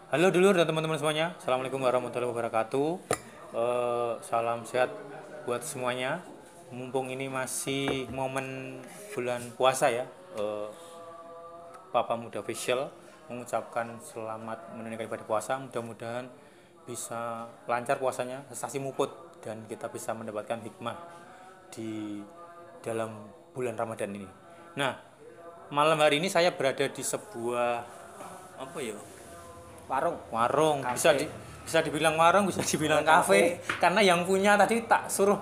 Halo dulur dan teman-teman semuanya. Assalamualaikum warahmatullahi wabarakatuh. Salam sehat buat semuanya. Mumpung ini masih momen bulan puasa ya. Papa Muda Official mengucapkan selamat menunaikan ibadah puasa. Mudah-mudahan bisa lancar puasanya, sesasi muput dan kita bisa mendapatkan hikmah di dalam bulan Ramadan ini. Nah, malam hari ini saya berada di sebuah apa ya? Warung bisa dibilang warung, bisa dibilang kafe, karena yang punya tadi tak suruh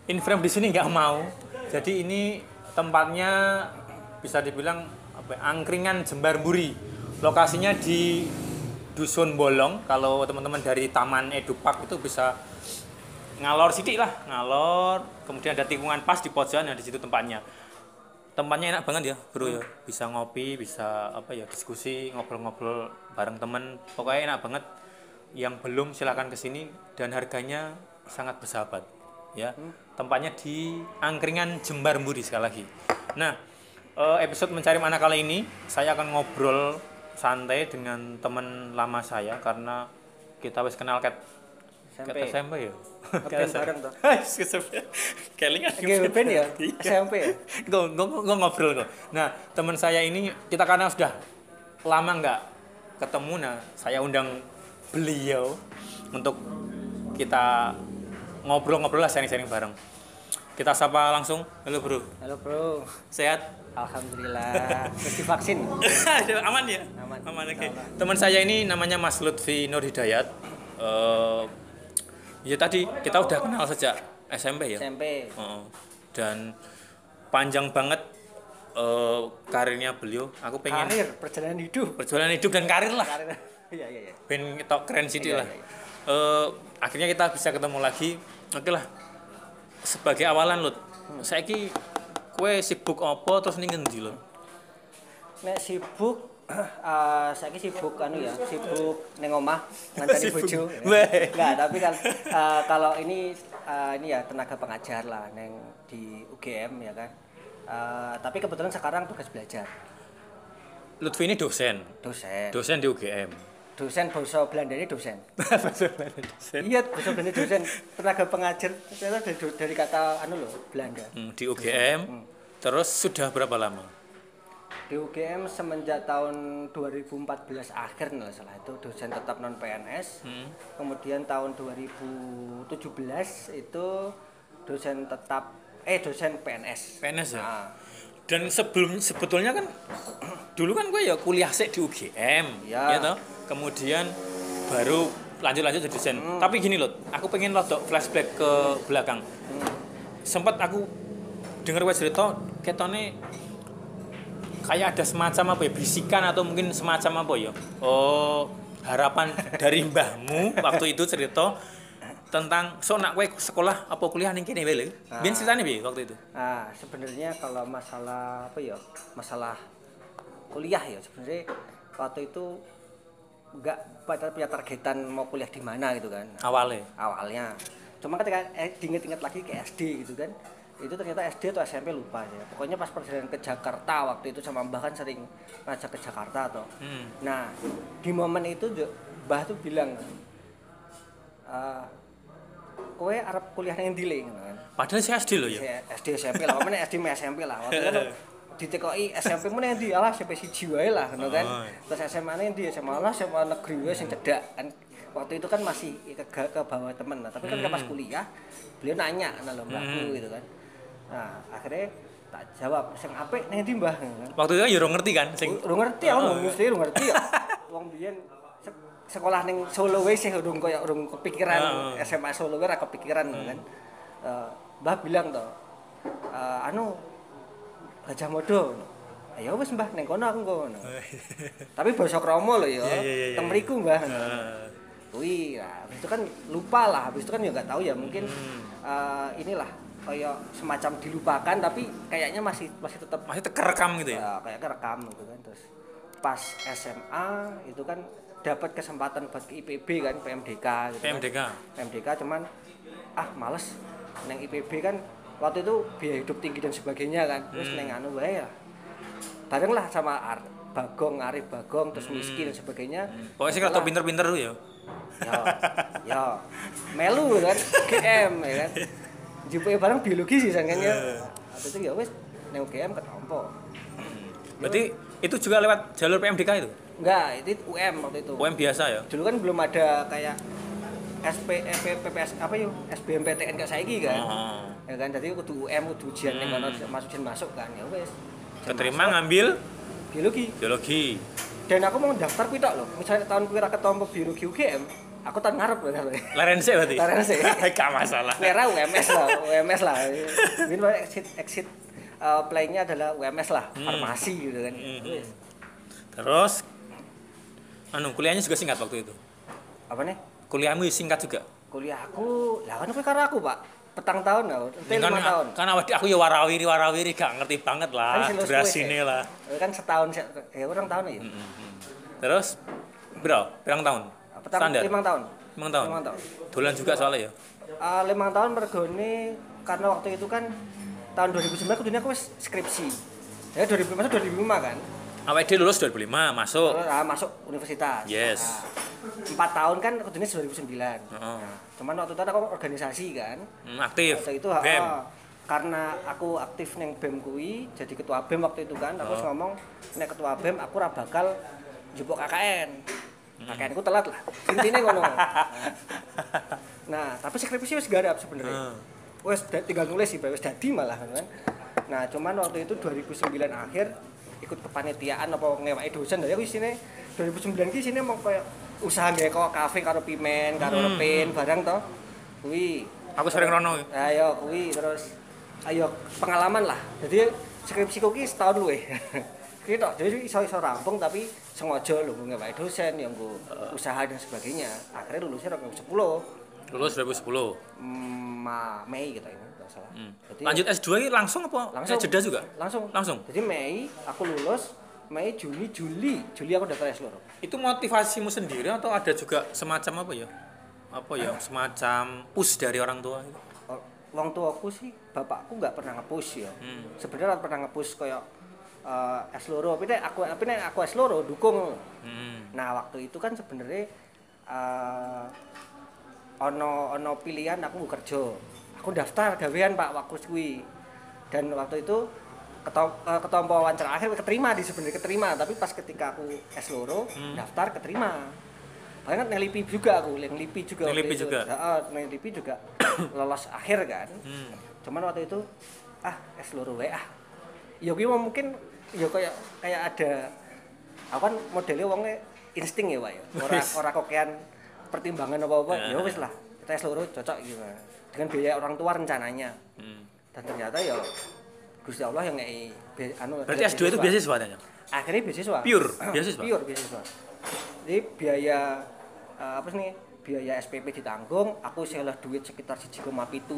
inframe di sini nggak mau. Jadi ini tempatnya bisa dibilang apa, angkringan Jembarburi. Lokasinya di Dusun Bolong. Kalau teman-teman dari Taman Edu Park itu bisa ngalor sidik lah, ngalor, kemudian ada tikungan pas di pojokan, yang di situ tempatnya. Tempatnya enak banget ya bro ya, bisa ngopi, bisa apa ya, diskusi, ngobrol-ngobrol bareng temen, pokoknya enak banget. Yang belum silakan kesini, dan harganya sangat bersahabat ya. Tempatnya di angkringan Jembarburi sekali lagi. Nah, episode mencari mana kali ini saya akan ngobrol santai dengan teman lama saya, karena kita wis kenal kat SMP ya. Ngeband bareng toh. Kelingan Ngeband ya? SMP ya? Gue ngobrol kok. Nah, teman saya ini kita karena sudah lama nggak ketemu, nah saya undang beliau untuk kita ngobrol-ngobrol lah, sharing-sharing bareng. Kita sapa langsung. Halo bro. Halo bro. Sehat? Alhamdulillah. Terus divaksin. Aman ya? Aman. Oke. Teman saya ini namanya Mas Lutfi Nur Hidayat. Ya tadi kita udah kenal sejak SMP ya. SMP. Dan panjang banget karirnya beliau. Aku pengen Karir, perjalanan hidup dan karir lah. Karir. Iya. Ben tok keren sih lah. Iya. Akhirnya kita bisa ketemu lagi. Oke lah. Sebagai awalan Lut. Saiki kowe sibuk apa terus ning ngendi Lut? Nek sibuk saya sibuk sibuk neng omah nganteni bojo. Enggak, tapi kan kalau ini ya tenaga pengajar lah neng di UGM ya kan. Tapi kebetulan sekarang tugas belajar. Lutfi ini dosen di UGM. Dosen bahasa Belanda ini dosen. Bahasa Belanda dosen. Iya, bahasa Belanda dosen. Tenaga pengajar ternyata dari kata Belanda. Di UGM. Terus sudah berapa lama? Di UGM semenjak tahun 2014 akhir nggak salah itu dosen tetap non PNS. Kemudian tahun 2017 itu dosen PNS. PNS ya. Nah, Dan sebetulnya kan dulu kan gue ya kuliah sih di UGM, ya toh. Kemudian baru lanjut jadi dosen. Tapi gini loh, aku pengen rodok flashback ke belakang. Sempat aku dengar wes cerita ketone kayak ada semacam apa ya, bisikan atau mungkin semacam apa ya, harapan dari mbahmu waktu itu cerita tentang nak kowe sekolah apa kuliah ning kene wae lho. Biyen ceritane piye waktu itu? Sebenarnya kalau masalah masalah kuliah ya sebenarnya waktu itu enggak punya targetan mau kuliah di mana gitu kan. Awalnya. Cuma ketika diinget-inget lagi ke SD gitu kan. Itu ternyata SD atau SMP lupa ya. Pokoknya pas perjalanan ke Jakarta waktu itu sama Mbah kan sering ngajak ke Jakarta toh. Nah, di momen itu Mbah tuh bilang kowe arep kuliah nang ndi kan. Padahal saya SD loh ya. SD SMP lah, pokoknya SD SMP lah. Waktu itu ditekoki SMP mu nang ndi? Alah SMP 1 wae lah ngono kan. Terus SMA nang ndi? SMA lah SMA negeri wae sing cedhak kan. Waktu itu kan masih ke bawah temen lah. Tapi kan pas kuliah beliau nanya kan lho Mbahku gitu kan. Nah, akhirnya tak jawab, sing apik nang ndi Mbah? Waktu itu kan yo ngerti kan sing. Ngerti aku mesti ngerti ya. Wong biyen sekolah ning Solo wis urung kepikiran SMA Solo ora kepikiran kan. Mbah bilang toh, Gajah Mada. Ayo wis Mbah ning kono aku ngono. Tapi basa krama lho ya. Teng mriku Mbah. Kuwi habis itu kan lupa lah, habis itu kan ya enggak tahu ya mungkin inilah kayak semacam dilupakan tapi kayaknya masih tetap kerekam gitu ya. Kayak kerekam gitu kan. Terus pas SMA itu kan dapat kesempatan buat ke IPB kan, PMDK gitu. PMDK cuman males neng IPB kan waktu itu biaya hidup tinggi dan sebagainya kan. Terus neng wae ya bareng lah sama Bagong, Arif Bagong, terus Miskin dan sebagainya. Pokoknya sih kalau pinter-pinter lu ya. Ya, melu kan, GM ya kan. Jupuk bareng biologi sih sangkanya. Habis itu ya wis nang GM ketompo. Berarti itu juga lewat jalur PMDK itu? Enggak, itu UM waktu itu. UM biasa ya? Dulu kan belum ada kayak PPS apa yuk, SBMPTN kayak saiki kan. Ya kan, jadi kudu UM, kudu ujian ning kono masuk kan. Ya wis. Keterima ngambil biologi. Dan aku mau daftar kuwi tok lho. Misalnya tahun kuwi ra ketompo biologi UGM, aku tahun ngarep bener. Larense berarti. Larense. Enggak masalah. Merah UMS lah. Ini exit play-nya adalah UMS lah, farmasi gitu kan. Terus kuliahnya juga singkat waktu itu. Apa nih? Kuliahmu singkat juga? Kuliahku, lah kan karo aku, Pak. Petang tahun lah, 5 tahun. Kan aku ya warawiri gak ngerti banget lah durasine lah. Kan setahun ya kurang tahun ya. Terus berapa tahun? Standar 5 tahun. 5 tahun. Dolan juga soalnya ya. 5 tahun mergone karena waktu itu kan tahun 2009 kudunya aku wis skripsi. Ya 2005 kan. Awake dhewe lulus 2005 masuk. Masuk universitas. Yes. 4 tahun kan kudunya 2009. Nah, cuman waktu itu aku organisasi kan. Aktif. Waktu itu BEM. Karena aku aktif neng BEM kuwi, jadi ketua BEM waktu itu kan. Aku ngomong nek ketua BEM aku ora bakal njupuk KKN. KKN ku telat lah. Intine ngono. Nah, tapi skripsi wis garap sebenarnya. Wes tinggal nulis sih, wes dadi malah kan. Nah, cuman waktu itu 2009 akhir ikut kepanitiaan apa ngewaki dosen dari aku isine 2009 ki isine mau kayak usaha gawe kafe karo Pimen, karo Repin barang to. Kuwi aku sering rono. Ayo kuwi terus ayo pengalaman lah. Jadi skripsiku ki setahun luwe. Ki tok jadi iso rampung tapi sengaja lho ngewaki dosen yang usaha dan sebagainya. Akhirnya lulusnya 2010. Lulus 2010. Mei gitu ya, enggak salah. Jadi, lanjut S2 ini langsung apa? Langsung. Jeda juga? Langsung. Jadi Mei aku lulus, Mei Juli aku daftar S2. Itu motivasimu sendiri atau ada juga semacam apa ya? Semacam push dari orang tua gitu. Orang tuaku sih, bapakku enggak pernah nge-push ya. Sebenarnya pernah nge-push kayak S2, tapi aku S2 dukung. Nah, waktu itu kan sebenarnya ono pilihan aku mau kerja. Aku daftar gawean Pak waktu kuwi. Dan waktu itu ketompo wawancara akhir keterima, tapi pas ketika aku S2 daftar keterima. Paling kan nelipi juga aku, nelipi juga. Heeh, nelipi juga lolos akhir kan. Cuman waktu itu S2 wae Ya kuwi mungkin ya kayak ada aku kan modelnya wonge insting ya, Pak ya. Ora kokean pertimbangan apa-apa, ya wis lah. Kita seluruh cocok gitu. Dengan biaya orang tua rencananya. Dan ternyata ya Gusti Allah yang ngei berarti S2 itu beasiswa tanya. Akhirnya beasiswa. Pure beasiswa. Jadi biaya biaya SPP ditanggung, aku selah duit sekitar 1,7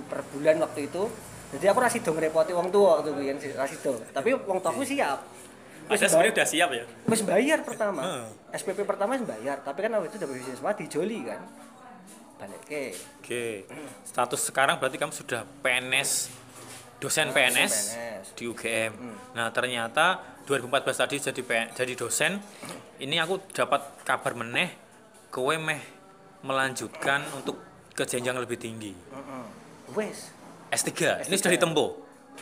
per bulan waktu itu. Jadi aku ra sido ngrepoti wong tua waktu kuwi ra sido. Tapi wong tuaku siap. Sebenarnya udah siap ya? Wis bayar pertama. SPP pertama wis bayar, tapi kan waktu itu udah beasiswa dijoli kan. Balik Oke. Status sekarang berarti kamu sudah PNS, dosen PNS di UGM. Nah, ternyata 2014 tadi jadi dosen. Ini aku dapat kabar meneh kowe meh melanjutkan untuk ke jenjang lebih tinggi. Wes. S3. Ini sudah ditempuh.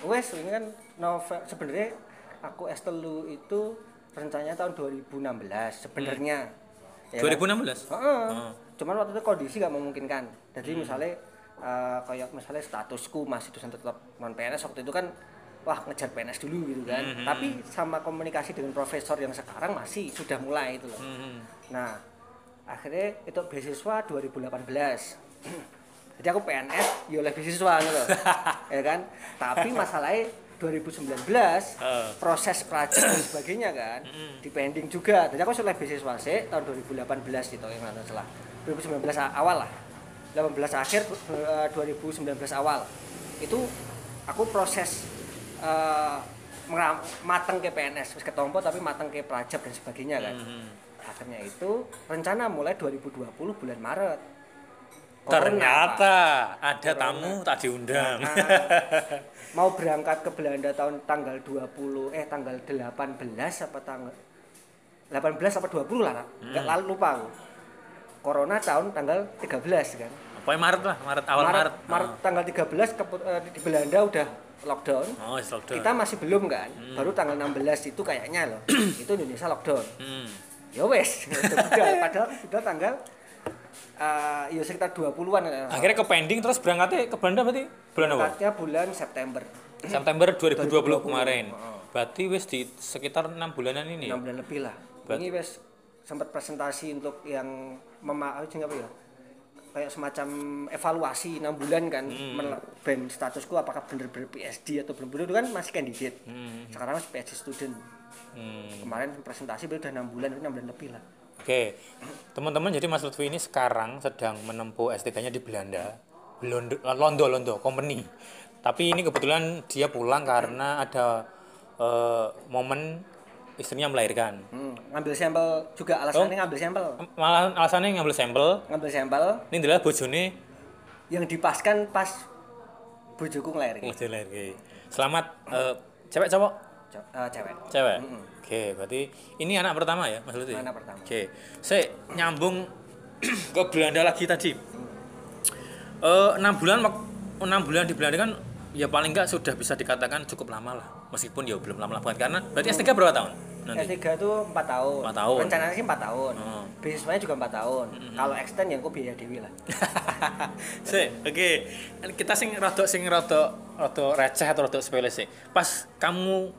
Wes, ini kan sebenarnya aku S3 itu rencananya tahun 2016 sebenarnya. Ya 2016? Kan? Cuman waktu itu kondisi gak memungkinkan. Jadi misalnya misalnya statusku masih dosen tetap non PNS waktu itu kan ngejar PNS dulu gitu kan. Tapi sama komunikasi dengan profesor yang sekarang masih sudah mulai itu loh. Nah, akhirnya itu beasiswa 2018. Jadi aku PNS ya oleh beasiswa gitu loh. Ya kan? Tapi masalahnya 2019 proses pelajar dan sebagainya kan dipending juga. Jadi aku oleh beasiswa sih tahun 2018 itu yang nggak salah. 2019 awal lah. 18 akhir 2019 awal. Itu aku proses mateng ke PNS, wis ketompo tapi mateng ke pelajar dan sebagainya kan. Akhirnya itu rencana mulai 2020 bulan Maret. Ternyata ada tamu tak diundang. Mau berangkat ke Belanda tanggal 18 apa tanggal 18 apa 20 lah. Enggak lalu lupa aku. Corona tanggal 13 kan. Pokoknya Maret lah, awal Maret. Maret tanggal 13 di Belanda udah lockdown. Oh, lockdown. Kita masih belum kan. Baru tanggal 16 itu kayaknya loh. Itu Indonesia lockdown. Ya wes, padahal udah tanggal ya sekitar 20-an. Akhirnya ke pending terus berangkatnya ke Belanda berarti bulan apa? Berangkatnya bulan September. September 2020 kemarin. Berarti wes di sekitar 6 bulanan ini. 6 bulan lebih lah. Ini wes sempat presentasi untuk yang apa ya? Kayak semacam evaluasi 6 bulan kan, band statusku apakah bener-bener PhD atau belum. Dulu kan masih candidate. Sekarang masih PhD student. Kemarin presentasi udah 6 bulan lebih lah. Oke, teman-teman, jadi Mas Lutfi ini sekarang sedang menempuh S3-nya di Belanda, Londo Company. Tapi ini kebetulan dia pulang karena ada momen istrinya melahirkan. Ngambil sampel juga, alasannya ngambil sampel. Malah alasannya ngambil sampel. Ini adalah bojone yang dipaskan pas bojoku ngelahirkan. Selamat cewek cowok? Cewek. Oke, berarti ini anak pertama ya, Mas Lutfi? Anak pertama. Oke. Saya nyambung ke Belanda lagi tadi. 6 bulan di Belanda kan ya paling enggak sudah bisa dikatakan cukup lama lah. Meskipun ya belum lama banget karena berarti S3 berapa tahun? Nanti. S3 itu 4 tahun. 4 tahun. Rencananya sih 4 tahun. Beasiswanya juga 4 tahun. Kalau extend ya aku biaya dewi lah. Oke. Kita sing rada receh atau rada sepele sih. Pas kamu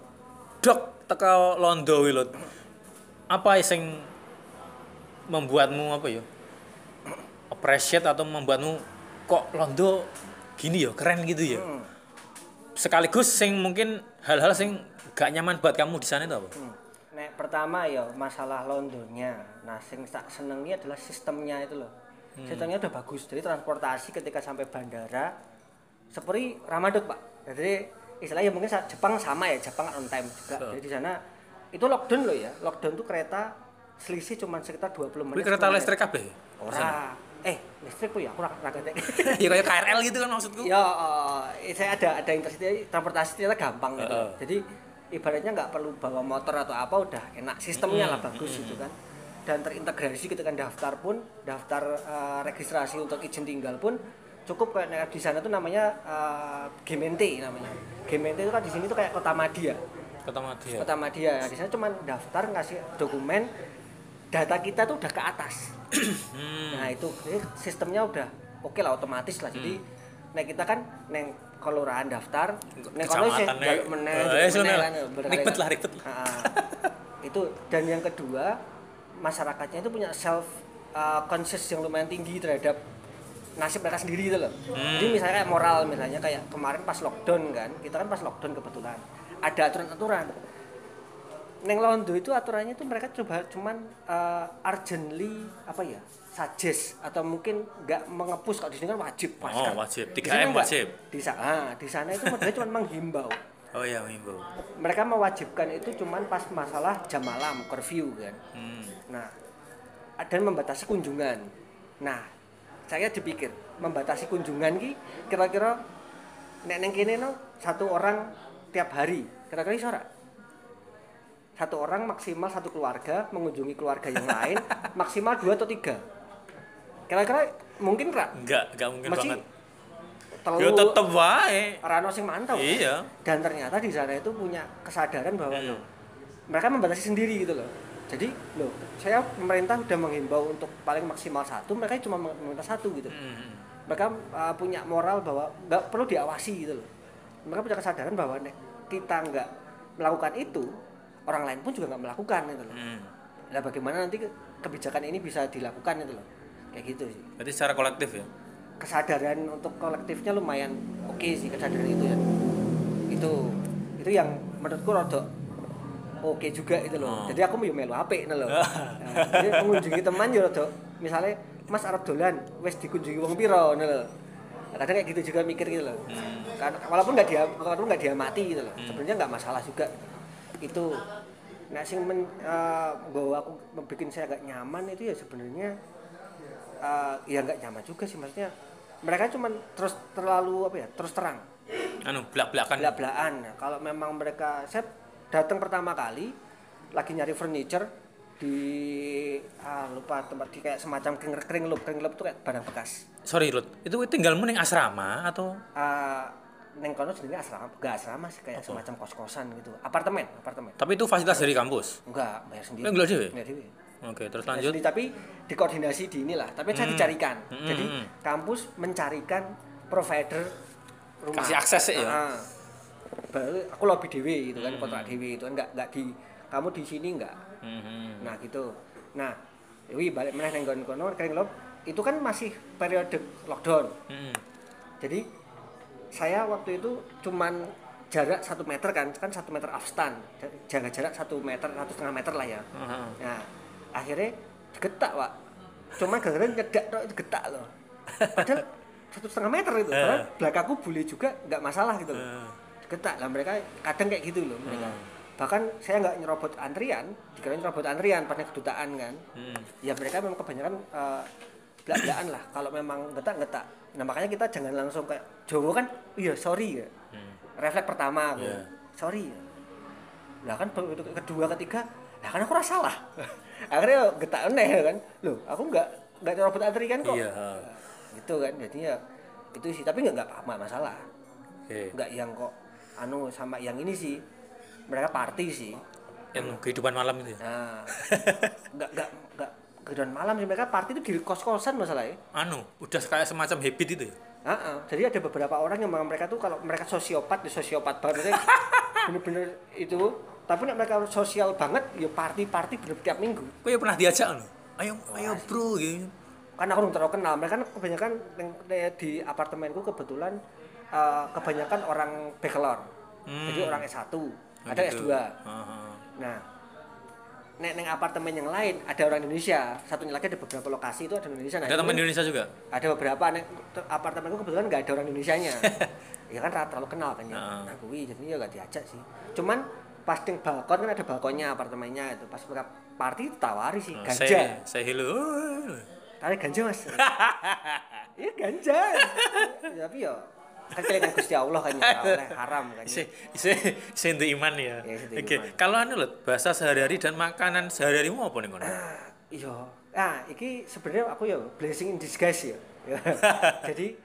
dok teko Londo wi, apa sing membuatmu apa ya? Appreciate atau membuatmu kok Londo gini ya, keren gitu ya. Sekaligus sing mungkin hal-hal sing gak nyaman buat kamu di sana itu apa? Nek pertama ya masalah Londonnya. Nah, sing tak senengnya adalah sistemnya itu loh. Sistemnya udah bagus. Jadi transportasi ketika sampai bandara seperti Ramadok, Pak. Jadi istilahnya mungkin Jepang sama ya, Jepang on time juga. Jadi di sana itu lockdown loh ya. Lockdown tuh kereta selisih cuma sekitar 20 menit. Kereta listrik kabeh? Ora. Listrik tuh ya aku ora ngerti. Ya kayak KRL gitu kan maksudku. Ya, saya ada intercity, transportasi ternyata gampang gitu. Jadi ibaratnya nggak perlu bawa motor atau apa, udah enak, sistemnya lah bagus gitu kan. Dan terintegrasi ketika daftar registrasi untuk izin tinggal pun cukup kayak di sana tuh namanya Gemeente namanya. Gemeente itu kan di sini tuh kayak Kota Madya. Nah, di sana cuma daftar ngasih dokumen, data kita tuh udah ke atas. Nah itu sistemnya udah oke lah, otomatis lah. Jadi kita kan neng kelurahan daftar, neng kalau sih ribet lah. Itu. Dan yang kedua, masyarakatnya itu punya self conscious yang lumayan tinggi terhadap nasib mereka sendiri itu loh. Jadi misalnya kayak moral, misalnya kayak kemarin pas lockdown kan, kita kan pas lockdown kebetulan ada aturan-aturan. Neng Londo itu aturannya itu mereka cuman urgently apa ya, suggest atau mungkin nggak mengepus. Kalau di sini kan wajib masker. Wajib. 3M wajib. Di sana itu mereka cuma menghimbau. Oh iya, menghimbau. Mereka mewajibkan itu cuman pas masalah jam malam, curfew kan. Nah, dan membatasi kunjungan. Nah, saya dipikir membatasi kunjungan ki kira-kira neng kene no 1 orang tiap hari. Kira-kira iso ora? 1 orang maksimal 1 keluarga mengunjungi keluarga yang lain maksimal 2 atau 3. Kira-kira mungkin enggak? Enggak mungkin banget. Ya tetep wae. Rano sing mantau. Iya. Dan ternyata di sana itu punya kesadaran bahwa mereka membatasi sendiri gitu loh. Jadi saya pemerintah udah menghimbau untuk paling maksimal 1, mereka cuma meminta 1 gitu. Mereka punya moral bahwa enggak perlu diawasi gitu loh. Mereka punya kesadaran bahwa kita enggak melakukan itu, orang lain pun juga nggak melakukan gitu loh. Nah, bagaimana nanti kebijakan ini bisa dilakukan itu loh, kayak gitu sih. Berarti secara kolektif ya? Kesadaran untuk kolektifnya lumayan oke sih, kesadaran itu ya. Itu yang menurutku rada oke juga itu loh. Jadi aku mau melu apik itu loh. Jadi mengunjungi teman yo rada, misalnya Mas arep dolan, wis dikunjungi wong pira ngono lho. Kadang kayak gitu juga mikir gitu loh. Kan walaupun nggak diamati gitu loh. Sebenarnya nggak masalah juga. Itu sing bahwa aku bikin saya agak nyaman itu ya sebenarnya ya nggak nyaman juga sih, maksudnya mereka cuman terus terlalu apa ya, terus terang belak-belakan. Nah, kalau memang mereka, saya datang pertama kali lagi nyari furniture di lupa tempat, di kayak semacam kering loop itu kayak barang bekas. Sorry Ruth, itu tinggalmu ning asrama atau Neng kono sendiri asrama, enggak asrama sih, kayak semacam kos-kosan gitu, apartemen. Tapi itu fasilitas dari kampus? Enggak, bayar sendiri. Enggak dewe? Bayar dewe. Oke, terus lanjut. Sendiri, tapi dikoordinasi di inilah, tapi saya dicarikan. Jadi kampus mencarikan provider rumah. Kasih akses ya. Baru aku lobby dewe gitu kan, kontrak dewe itu kan, enggak di kamu di sini enggak. Nah, gitu. Nah, wi balik meneh nang kono kering lob, itu kan masih periode lockdown. Jadi saya waktu itu cuman jarak 1 meter kan 1 meter afstand, jaga jarak 1 meter 1,5 meter lah ya. Nah akhirnya digetak Pak, cuman gara-gara nyedak itu getak loh, padahal 1,5 meter itu, padahal belakangku boleh juga nggak masalah gitu loh. Digetak lah, mereka kadang kayak gitu loh mereka. Bahkan saya nggak nyerobot antrian, dikira nyerobot antrian pas kedutaan kan. Ya mereka memang kebanyakan belak-belakan lah, kalau memang getak. Nah makanya kita jangan langsung kayak Jawa kan, iya sorry ya, refleks pertama aku, sorry ya. Lah kan kedua ketiga, lah kan aku rasa salah. Akhirnya getak aneh kan, loh aku nggak nyerobot antrian kok. Gitu kan, jadinya itu sih, tapi nggak masalah. Nggak yang kok sama yang ini sih, mereka party sih. Yang kehidupan malam itu ya? Nah, nggak kehidupan malam sih, mereka party itu di kos-kosan masalahnya. Udah kayak semacam habit itu ya? Jadi ada beberapa orang yang mereka tuh kalau mereka sosiopat banget, bener-bener itu. Tapi nek mereka sosial banget, ya party bener tiap minggu. Kok ya pernah diajak loh? Ayo bro gitu. Kan aku belum terlalu kenal, mereka kan kebanyakan di apartemenku kebetulan kebanyakan orang bachelor. Jadi orang S1, ada S2. Nah, neng apartemen yang lain ada orang Indonesia, satunya lagi ada beberapa lokasi itu ada Indonesia. Ada teman Indonesia juga? Ada beberapa, apartemenku kebetulan nggak ada orang Indonesianya. Ya kan terlalu kenal kan ya. Nah gue jadinya nggak diajak sih. Cuman pas di balkon kan ada balkonnya apartemennya itu, pas mereka party tawari sih ganja. Say hello. Tarik ganja mas. Iya ganja. Tapi ya kan kalian Gusti Allah kan ya, haram kan. Sentuh iman ya. Oke. Kalau loh, bahasa sehari-hari dan makanan sehari-harimu apa nih kono? Iya. Iki sebenarnya aku ya blessing in disguise ya. Jadi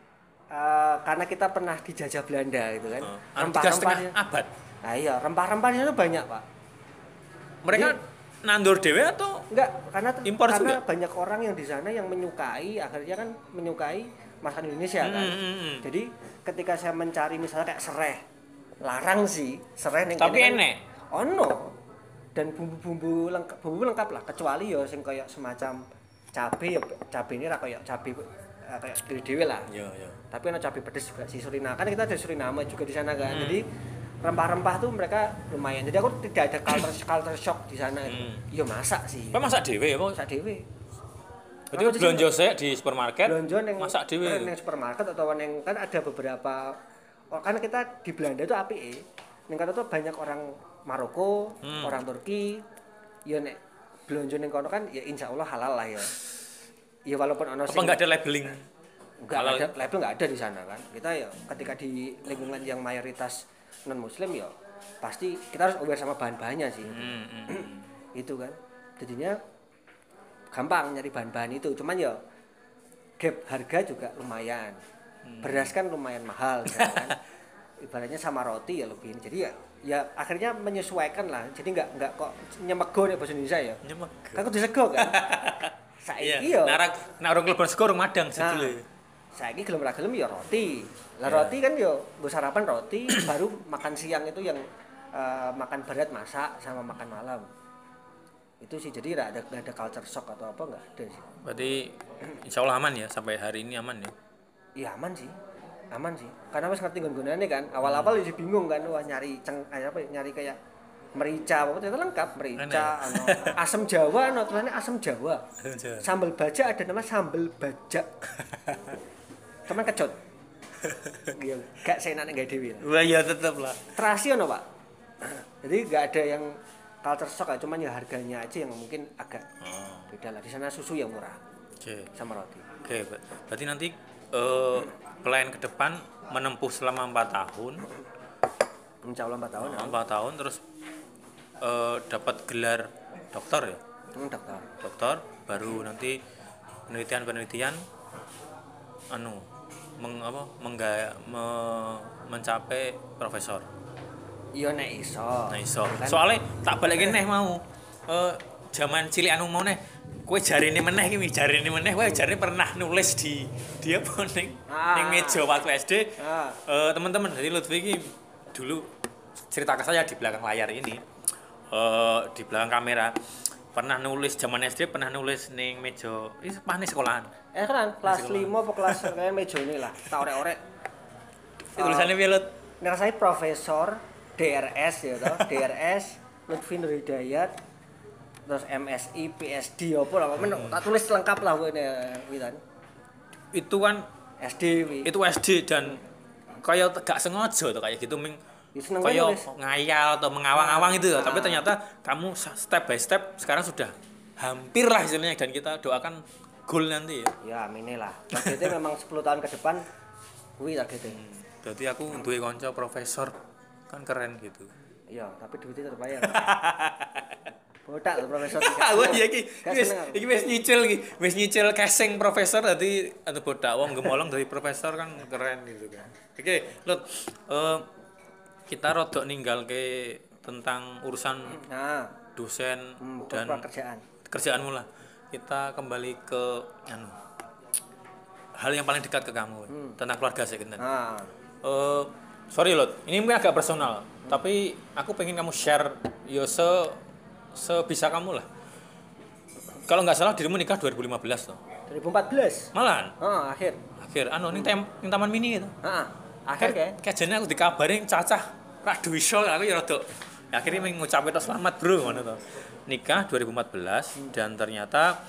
karena kita pernah dijajah Belanda gitu kan. Rempah-rempahnya abad. Nah iya, rempah-rempahnya itu banyak, Pak. Mereka nandur dewe atau enggak? Karena juga? Banyak orang yang di sana yang akhirnya kan menyukai masakan Indonesia kan. Jadi ketika saya mencari misalnya kayak serai, larang sih serai ning tapi enek. Ono. Dan bumbu lengkap lah, kecuali ya sing kayak semacam cabe ini ra kayak cabe kayak dhewe lah. Iya. Tapi ana cabe pedes juga si Suriname. Kan kita ada Suriname juga di sana kan. Jadi rempah-rempah tuh mereka lumayan. Jadi aku tidak ada culture shock di sana itu. Ya masak sih. Masak dhewe ya, Pak? Masak dhewe. Berarti belanja saya di supermarket. Belanja masak dhewe. Neng supermarket atau neng kan ada beberapa, kan kita di Belanda itu apike. Neng kono tuh banyak orang Maroko, orang Turki. Ya nek belanja neng kono kan ya insyaallah halal lah ya. Ya walaupun ono sing enggak ada labeling. Label enggak ada di sana kan. Kita ya ketika di lingkungan yang mayoritas non muslim ya pasti kita harus aware sama bahan-bahannya sih. Itu kan. Jadinya gampang nyari bahan-bahan itu. Cuman ya gap harga juga lumayan. Beras kan lumayan mahal kan. Ibaratnya sama roti ya lebih. Jadi ya akhirnya menyesuaikan lah. Jadi enggak kok nyemego nek bahasa Indonesia ya. Nyemego. Kan kudu sego kan. Saiki yo. Nek orang kleban sego orang Madang sedule. Saiki gelem ra gelem ya roti. Lah roti kan yo nggo sarapan roti, baru makan siang itu yang makan berat masak sama makan malam. Itu sih, jadi enggak ada culture shock atau apa, enggak ada sih. Berarti insyaallah aman ya, sampai hari ini aman ya. Iya aman sih. Karena wis ngerti nggon-gonane kan. Awal-awal ya bingung kan, wah nyari nyari kayak merica, apa ternyata lengkap, merica, asam Jawa, tulisannya asam Jawa. Sambal baja ada nama sambal bajak. Teman kecut. Iya, gak seenaknya gak dewi. Wah ya tetep lah. Terasi ono Pak. Jadi gak ada yang culture shock, cuman ya harganya aja yang mungkin agak beda lah. Di sana susu yang murah, sama roti. Oke, berarti nanti plan ke depan menempuh selama 4 tahun. Insya Allah 4 tahun. 4 tahun terus dapat gelar dokter ya? Dokter, baru nanti penelitian mencapai profesor. Iya nek iso. Soalnya tak balikin neh mau. Zaman cilik mau neh kowe jarine meneh kowe jarine pernah nulis di apa ning meja waktu SD. Teman-teman, jadi Lutfi iki dulu cerita ke saya di belakang layar ini. Di belakang kamera pernah nulis zaman SD ning meja ini sekolahan. Kan kelas 5 apa kelas kayak meja ini lah. Tak orek-orek. Tulisannya piye, Lut? Ngerasai profesor DRS ya toh, DRS Lutfi Nur Hidayat terus MSI, PSD apa lah, tak tulis lengkap lah kan. Itu kan SD. Itu SD dan kayak gak sengaja tuh kayak gitu kayak ngayal atau mengawang-awang itu ya. Tapi ternyata kamu step by step sekarang sudah hampir lah istilahnya, dan kita doakan goal nanti ya. Ya amin lah. Targetnya memang 10 tahun ke depan kuwi targetnya. Berarti aku duwe kanca profesor kan keren gitu. Iya, tapi duitnya tetep bayar. Botak lho profesor. Iya iki wis nyicil casing profesor dadi anu botak wong gemolong dari profesor kan keren gitu kan. Oke, Lut, kita rodok ninggalke tentang urusan dosen dan kerjaanmu lah. Kita kembali ke hal yang paling dekat ke kamu tentang keluarga sih kan. Sorry Lut, ini mungkin agak personal, tapi aku pengen kamu share sebisa kamu lah. Kalau nggak salah dirimu nikah 2015 tuh. 2014. Malahan? Akhir. Ning Taman Mini gitu. Akhir kayak jane aku dikabarin cacah ra duwiso, aku ya rada akhirnya mengucapkan selamat bro ngono to. Nikah 2014 dan ternyata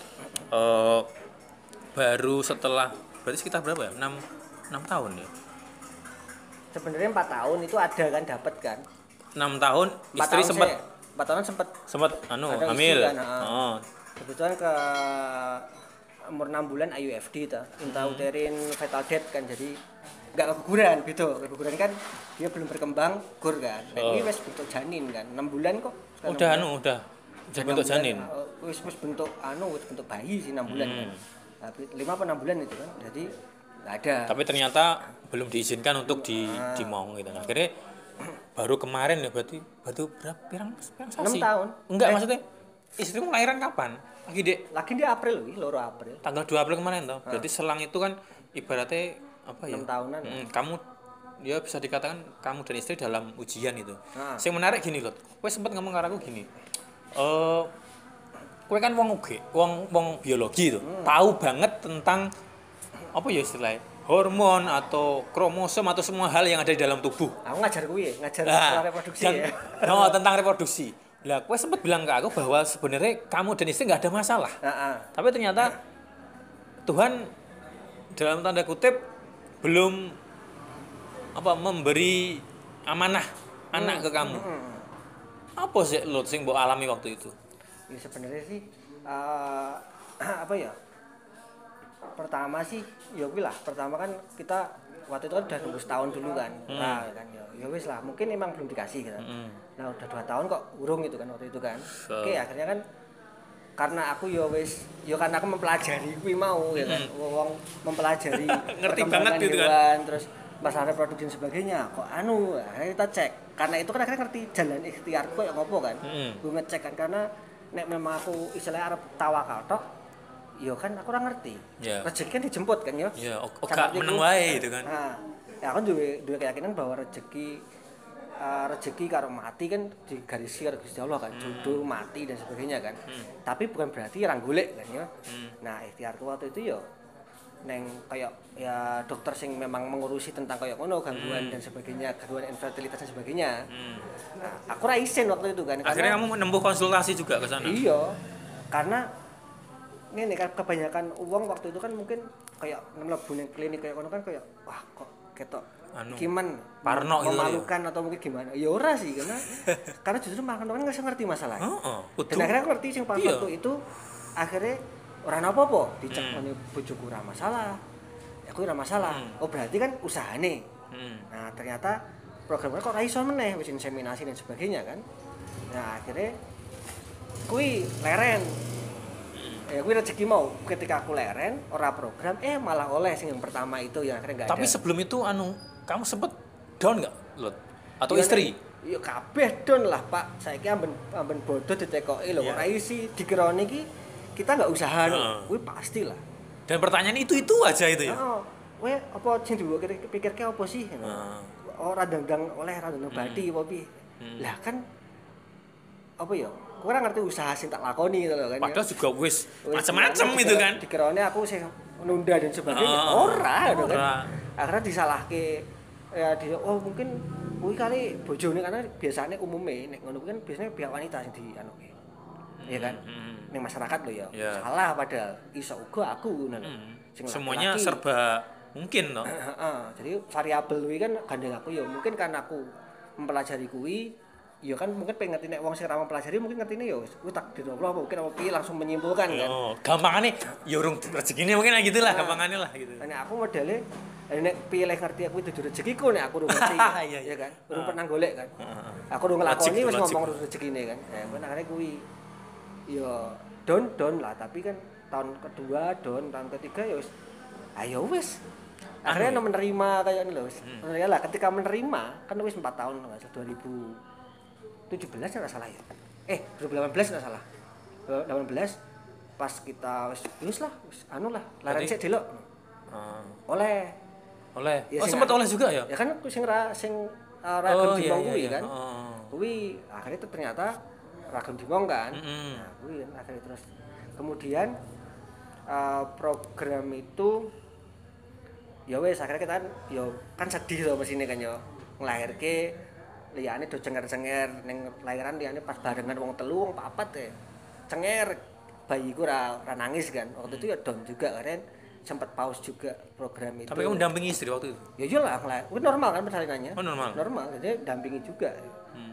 baru setelah berarti sekitar berapa ya? 6 tahun ya. Sebenarnya 4 tahun itu ada kan, dapat kan. 6 tahun istri sempat 4 tahun sempat hamil. Kan, kebetulan ke umur 6 bulan IUFD ta, intrauterine fetal death kan, jadi enggak keguguran gitu. Keguguran kan dia belum berkembang gugur kan. Ini wis bentuk janin kan. 6 bulan kok. Udah bentuk janin. Wis bentuk bayi sih 6 bulan kan. Tapi 5 apa 6 bulan itu kan. Jadi enggak ada. Tapi ternyata belum diizinkan untuk dimong gitu. Akhirnya baru kemarin ya berarti pirang sasi? 6 tahun. Enggak, maksudnya istrimu lahiran kapan? Lagi di April wi, 2 April. Tanggal 2 April kemarin toh. Berarti selang itu kan ibaratnya apa ya? 6 tahunan. Kamu ya bisa dikatakan kamu dan istri dalam ujian itu. Yang menarik gini loh. Kowe sempat ngomong karo aku gini. Kowe kan wong biologi itu. Tahu banget tentang apa ya istilahnya? Hormon atau kromosom atau semua hal yang ada di dalam tubuh. Aku ngajar tentang reproduksi ya. Tentang reproduksi. Lah, kowe sempat bilang ke aku bahwa sebenarnya kamu dan istri nggak ada masalah. Tapi ternyata Tuhan dalam tanda kutip belum memberi amanah anak ke kamu. Apa sih lo sing mbok alami waktu itu? Ya sebenarnya sih pertama sih ya pertama kan kita waktu itu kan udah nunggu setahun dulu kan. Nah kan ya wis lah, mungkin emang belum dikasih gitu. Nah udah 2 tahun kok urung gitu kan waktu itu kan. Oke, akhirnya kan karena aku karena aku mempelajari kuwi mau ya kan. Wong mempelajari ngerti banget gitu kan. Terus masalah reproduksi dan sebagainya kok akhirnya kita cek. Karena itu kan akhirnya ngerti jalan ikhtiarku kayak ngopo kan. Gue ngecek kan, karena nek memang aku istilahnya arep tawakal tok, ya kan aku ora ngerti. Rezeki kan dijemput kan ya. Ya, oke meneng wae gitu kan. Ya aku duwe keyakinan bahwa rezeki karo mati kan digarisi karo Gusti Allah kan, jodoh, mati dan sebagainya kan. Tapi bukan berarti ra golek kan ya. Nah, ikhtiarku waktu itu ya neng kayak ya dokter sing memang mengurusi tentang kayak ngono gangguan dan sebagainya, gangguan infertilitas dan sebagainya. Nah, aku ra isin waktu itu kan. Akhirnya kamu menempuh konsultasi juga ke sana. Iya. Karena ini kan kebanyakan uang waktu itu kan mungkin kayak mlebu ning klinik kayak ngono kan kayak wah kok ketok gimana parno gitu memalukan atau mungkin gimana. Ya ora sih, karena justru makan kan nggak ngerti masalahnya. Dan akhirnya aku ngerti sing pas waktu itu akhirnya ora apa-apa, dicek ngene bojoku ora masalah. Ya kuwi ora masalah. Oh berarti kan usahane. Nah, ternyata programnya kok ra iso meneh wis inseminasi dan sebagainya kan. Nah, akhirnya kuwi leren. Ya kuwi rezeki mau. Ketika aku leren, ora program, malah oleh sing yang pertama itu yang akhirnya enggak ada. Tapi sebelum itu kamu sempet down enggak, Lot? Atau istri? Ya kabeh down lah, Pak. Saiki amben bodoh ditekoki lho. Kok ra isi dikirone iki kita enggak usaha lho. Kuwi pastilah. Dan pertanyaan itu aja itu ya. Heeh. Kowe apa sing dipikirke apa sih? Ora dandang oleh ra dandang badi apa piye. Lah kan apa ya? Kowe ora ngerti usaha sing tak lakoni gitu lho kan. Padahal juga wis macam-macam itu kan. Dikirane aku sing nunda dan sebagainya. Ora gitu kan. Akhirnya disalahke ya mungkin kuwi kali bojone karena biasanya umumnya nek ngono kan biasanya pihak wanita sing dianuke. Iya kan? Ning masyarakat lho ya. Salah padahal iso uga aku ngono lho. Semuanya serba mungkin toh. Jadi variabel kuwi kan gandeng aku ya mungkin karena aku mempelajari kuwi ya kan mungkin pengen ngerti nek wong sing ora mempelajari mungkin ngertine ya kuwi takdir Allah mungkin apa piye langsung menyimpulkan kan. Oh, gampangane ya urung rezekine mungkin gitulah gampangane lah gitu. Nek aku modele nek pilih ngerti aku itu rezekiku nek aku urung ngerti. Iya kan. Urung pernah golek kan. Aku urung nglakoni wis ngomong rezekine kan. Ya kan akhirnya kuwi ya down lah tapi kan tahun kedua down tahun ketiga ya wis ayo wis akhirnya menerima kayak ini loh wis ya lah ketika menerima kan wis 4 tahun enggak 2017 enggak salah ya 2018 enggak salah 18 pas kita wis lah wis anu lah laren sik delok oleh ya, sempat oleh juga ya kan sing ragam dimong kuwi kan kuwi akhirnya itu ternyata ragam dimong kan nah kuwi kan akhirnya terus kemudian program itu ya wes akhirnya kita kan sedih loh mesine kan ya nglahirke liyane do cenger-cenger ning lahiran liyane pas barengan wong telu wong papat cenger bayiku ora nangis kan waktu itu ya down juga kan sempat pause juga program itu. Tapi kamu dampingi istri waktu itu? Ya iyalah, itu normal kan persalinannya. Oh normal. Normal, jadi dampingi juga.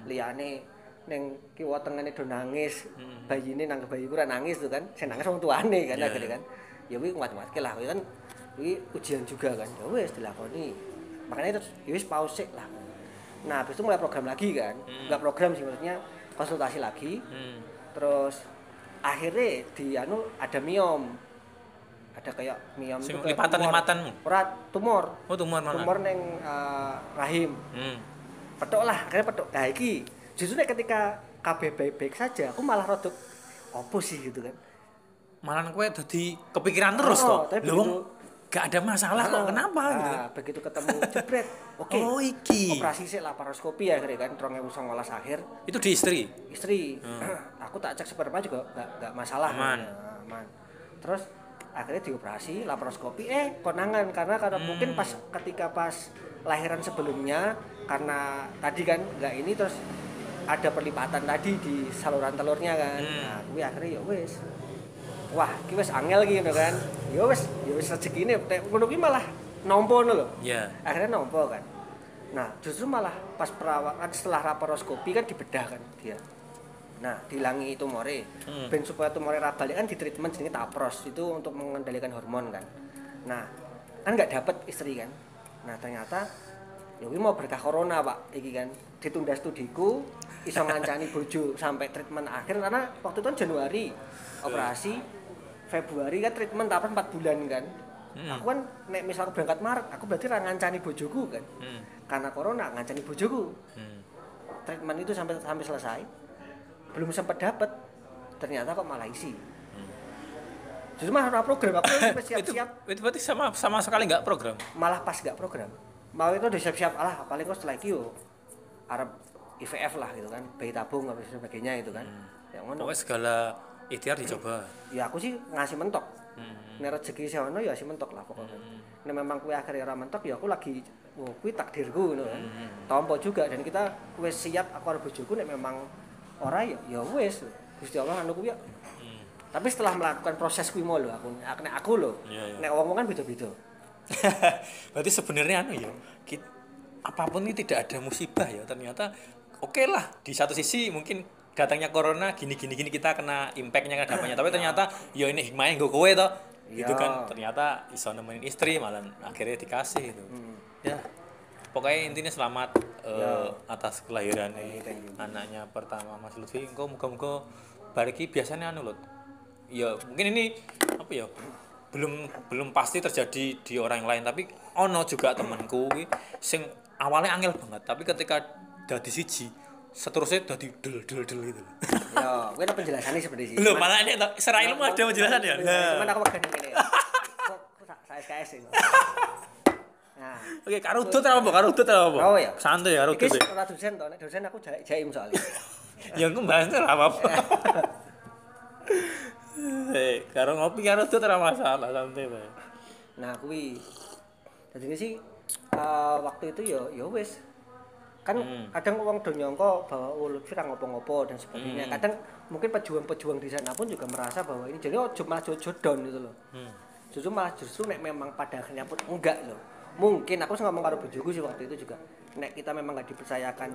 Liyane ning kiwa tengene do nangis, bayine nang bayiku ora nangis tuh kan. Sing nangis wong tuane kan akhirnya kan. Ya kuwi nguat-nguatke lah kuwi kan. Kuwi ujian juga kan. Ya wis dilakoni. Makanya terus ya wis pause sik lah. Nah, habis itu mulai program lagi kan. Enggak program sih maksudnya konsultasi lagi. Terus akhirnya ada miom. Ada kayak miom itu lipatan-lipatanmu. Ora tumor. Oh, tumor mana? Tumor ning rahim. Petok lah, akhirnya petok. Nah iki justru ketika KB baik-baik saja, aku malah rodok opo sih gitu kan. Malah kowe dadi kepikiran terus toh. Lho gak ada masalah kok kenapa gitu kan. Begitu ketemu jebret. Oke. Oh iki. Operasi sik laparoskopi akhirnya kan 2019 akhir. Itu di istri? Istri. Aku tak cek sperma juga enggak masalah. Aman. Terus akhirnya dioperasi laparoskopi konangan karena mungkin ketika pas lahiran sebelumnya karena tadi kan enggak ini terus ada perlipatan tadi di saluran telurnya kan. Nah, kuwi akhirnya ya wis. Wah, iki wis angel iki ngono kan. Ya wis rezekine ngono kuwi malah nampa ngono lho. Iya. Akhirnya nampa kan. Nah, justru malah pas perawatan setelah laparoskopi kan dibedah kan dia. Nah, dihilangi tumore. Ben supaya tumore ra balik kan di treatment jenenge tapros itu untuk mengendalikan hormon kan. Nah, kan enggak dapat istri kan. Nah, ternyata ya kuwi mau berkah corona, Pak. Iki kan ditunda studiku iso ngancani bojo sampai treatment akhir karena waktu itu kan Januari operasi, Februari kan treatment tapros 4 bulan kan. Aku kan nek misal berangkat Maret, aku berarti ra ngancani bojoku kan. Karena corona ngancani bojoku. Treatment itu sampai selesai. Belum sempat dapat, ternyata kok malah isi. Justru malah program aku siap-siap. Itu berarti sama sekali nggak program? Malah pas nggak program. Mau itu udah siap-siap paling kok setelah itu Arab IVF lah gitu kan, bayi tabung apa sebagainya itu kan. Ya ngono. Pokoknya segala ikhtiar dicoba. Ya aku sih ngasih mentok. Nek rezeki sewono ya sih mentok lah pokoknya. Nek memang kuwi akhirnya ora mentok ya aku lagi kuwi takdirku ngono kan. Tompo juga dan kita wis siap aku karo bojoku nek memang ora ya wis Gusti Allah anu kuwi ya. Tapi setelah melakukan proses kuwi mau lho aku lho. Nek wong kan beda-beda. Berarti sebenarnya ya apapun ini tidak ada musibah ya ternyata oke lah di satu sisi mungkin datangnya corona gini kita kena impact-nya kan dampaknya. Tapi ternyata ya ini hikmahnya nggo kowe toh. Gitu kan ternyata iso nemenin istri malah akhirnya dikasih gitu. Ya. Pokoknya intinya selamat atas kelahiran anaknya pertama Mas Lutfi. Engko muga-muga bariki biasanya anu Lut. Ya mungkin ini apa ya? Belum pasti terjadi di orang yang lain, tapi ono juga temanku sing awalnya angel banget, tapi ketika dadi siji seterusnya dadi del gitu. Ya, gue ada penjelasannya seperti sih. Loh, malah ini serai ilmu ada penjelasan ya. Cuman aku makan ini. Kok saya SKS ini. Nah, oke, karudut apa? Oh ya. Santai ya karudut. Iki ora dosen to, nek dosen aku jaim soalnya. Ya aku bahas ora apa-apa. Karo ngopi karo itu ora masalah santai bae. Nah, kuwi dadi sih waktu itu ya wis. Kan kadang wong do nyangka bahwa Lutfi ra ngopo-ngopo dan sebagainya. Kadang mungkin pejuang-pejuang di sana pun juga merasa bahwa ini jadi malah jojo down gitu loh. Justru nek memang pada akhirnya pun enggak loh. Mungkin aku ngomong karo bojoku sih waktu itu juga. Nek kita memang enggak dipercayakan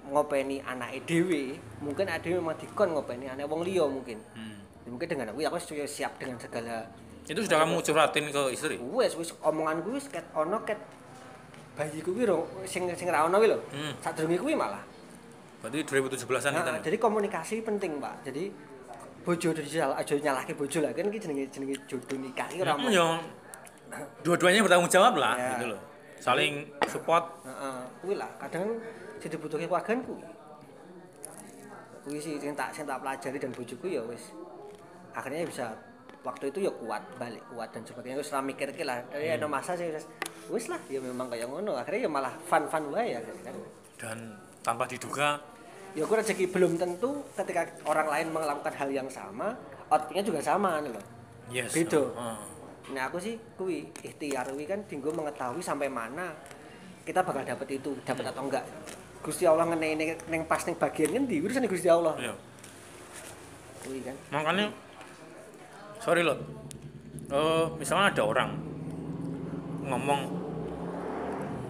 ngopeni anake dhewe, mungkin ade memang dikon ngopeni anak wong liya mungkin. Mungkin dengan aku siap dengan segala. Itu sudah kamu curhatin ke istri? Wis omonganku wis ket ono ket bayi kuwi sing ra ono kuwi lho. Sadurunge kuwi malah. Berarti 2017-an kita. Jadi komunikasi penting, Pak. Jadi bojo aja nyalahke bojo lah. Kan iki jenenge jodoh nikah iki ora yo dua-duanya bertanggung jawab lah gitu loh. Saling support. Heeh, kuwi lah. Kadang sing dibutuhke keluargan kuwi sih sing tak pelajari dan bojoku ya wis akhirnya bisa waktu itu ya kuat dan sebagainya wis ora mikirke lah. Ono masa sih wis lah ya memang kayak ngono. Akhirnya ya malah fun wae ya kan. Dan tanpa diduga ya aku rezeki belum tentu ketika orang lain melakukan hal yang sama, outputnya juga sama nih loh. Yes. Beda. Nah aku sih kuwi ikhtiar kuwi kan dinggo mengetahui sampai mana kita bakal dapat atau enggak. Gusti Allah ngeneni ning pas ning bagian ngendi urusan Gusti Allah. Iya. Kuwi kan. Makanya sorry loh. Misalnya ada orang ngomong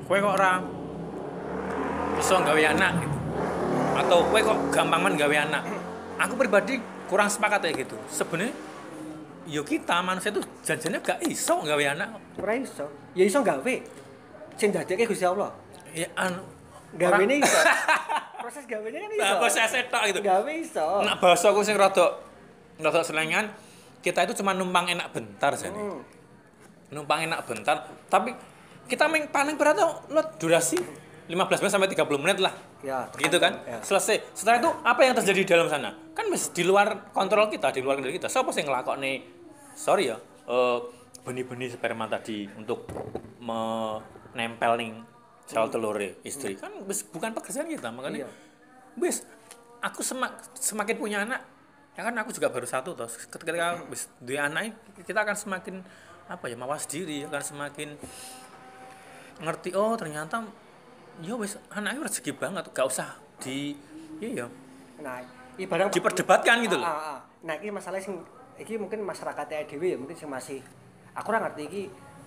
kowe kok ora iso gawe anak gitu. Atau kowe kok gampangan gawe anak. Aku pribadi kurang sepakat kayak gitu. Sebenarnya yo kita manusia itu janjane gak iso gawe anak. Ora iso. Ya iso gawe. Sing dadekke Gusti Allah. Ya anu gawene iso. Proses gawene kan iso. Proses tok gitu. Gawe iso. Nek bahasaku sing rada selengan, kita itu cuma numpang enak bentar jane. Numpang enak bentar, tapi kita paling berat tuh durasi 15 menit sampai 30 menit lah. Ya, gitu kan? Ya. Selesai. Setelah itu apa yang terjadi di dalam sana? Kan di luar kontrol kita, di luar kendali kita. Siapa sing nglakokne? Sorry ya, benih-benih sperma tadi untuk menempel ning sel telure istri. Kan bukan pekerjaan kita, makanya wis aku semakin punya anak, ya kan aku juga baru satu toh. Ketika wis duwe anak, kita akan semakin mawas diri, akan semakin ngerti ternyata ya wis anaknya rezeki banget, gak usah nah ibarat diperdebatkan gitu loh. Nah ini masalah sing iki mungkin masyarakatnya dhewe ya mungkin sing masih aku ora ngerti iki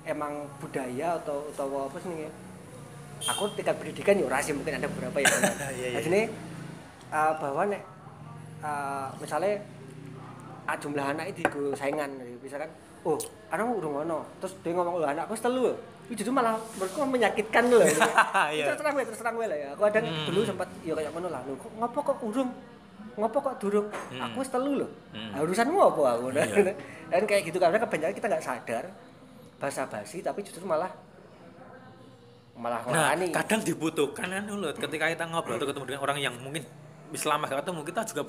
emang budaya atau apa sih aku tingkat pendidikan ya ora sih mungkin ada beberapa ya. Jadi bahwa nek misalnya jumlah anak itu saingan misalkan anakmu urung ono terus dia ngomong anakku wis 3 itu justru malah menurutku menyakitkan loh. Terus terang lah ya. Aku ada dulu sempat ya kayak ngono lah. Loh, ngopo kok durung? Aku wis 3 loh. Urusanmu apa aku? Dan kayak gitu karena kebanyakan kita enggak sadar basa-basi tapi justru malah ngelani. Kadang dibutuhkan kan lho ketika kita ngobrol atau ketemu dengan orang yang mungkin lama gak ketemu, kita juga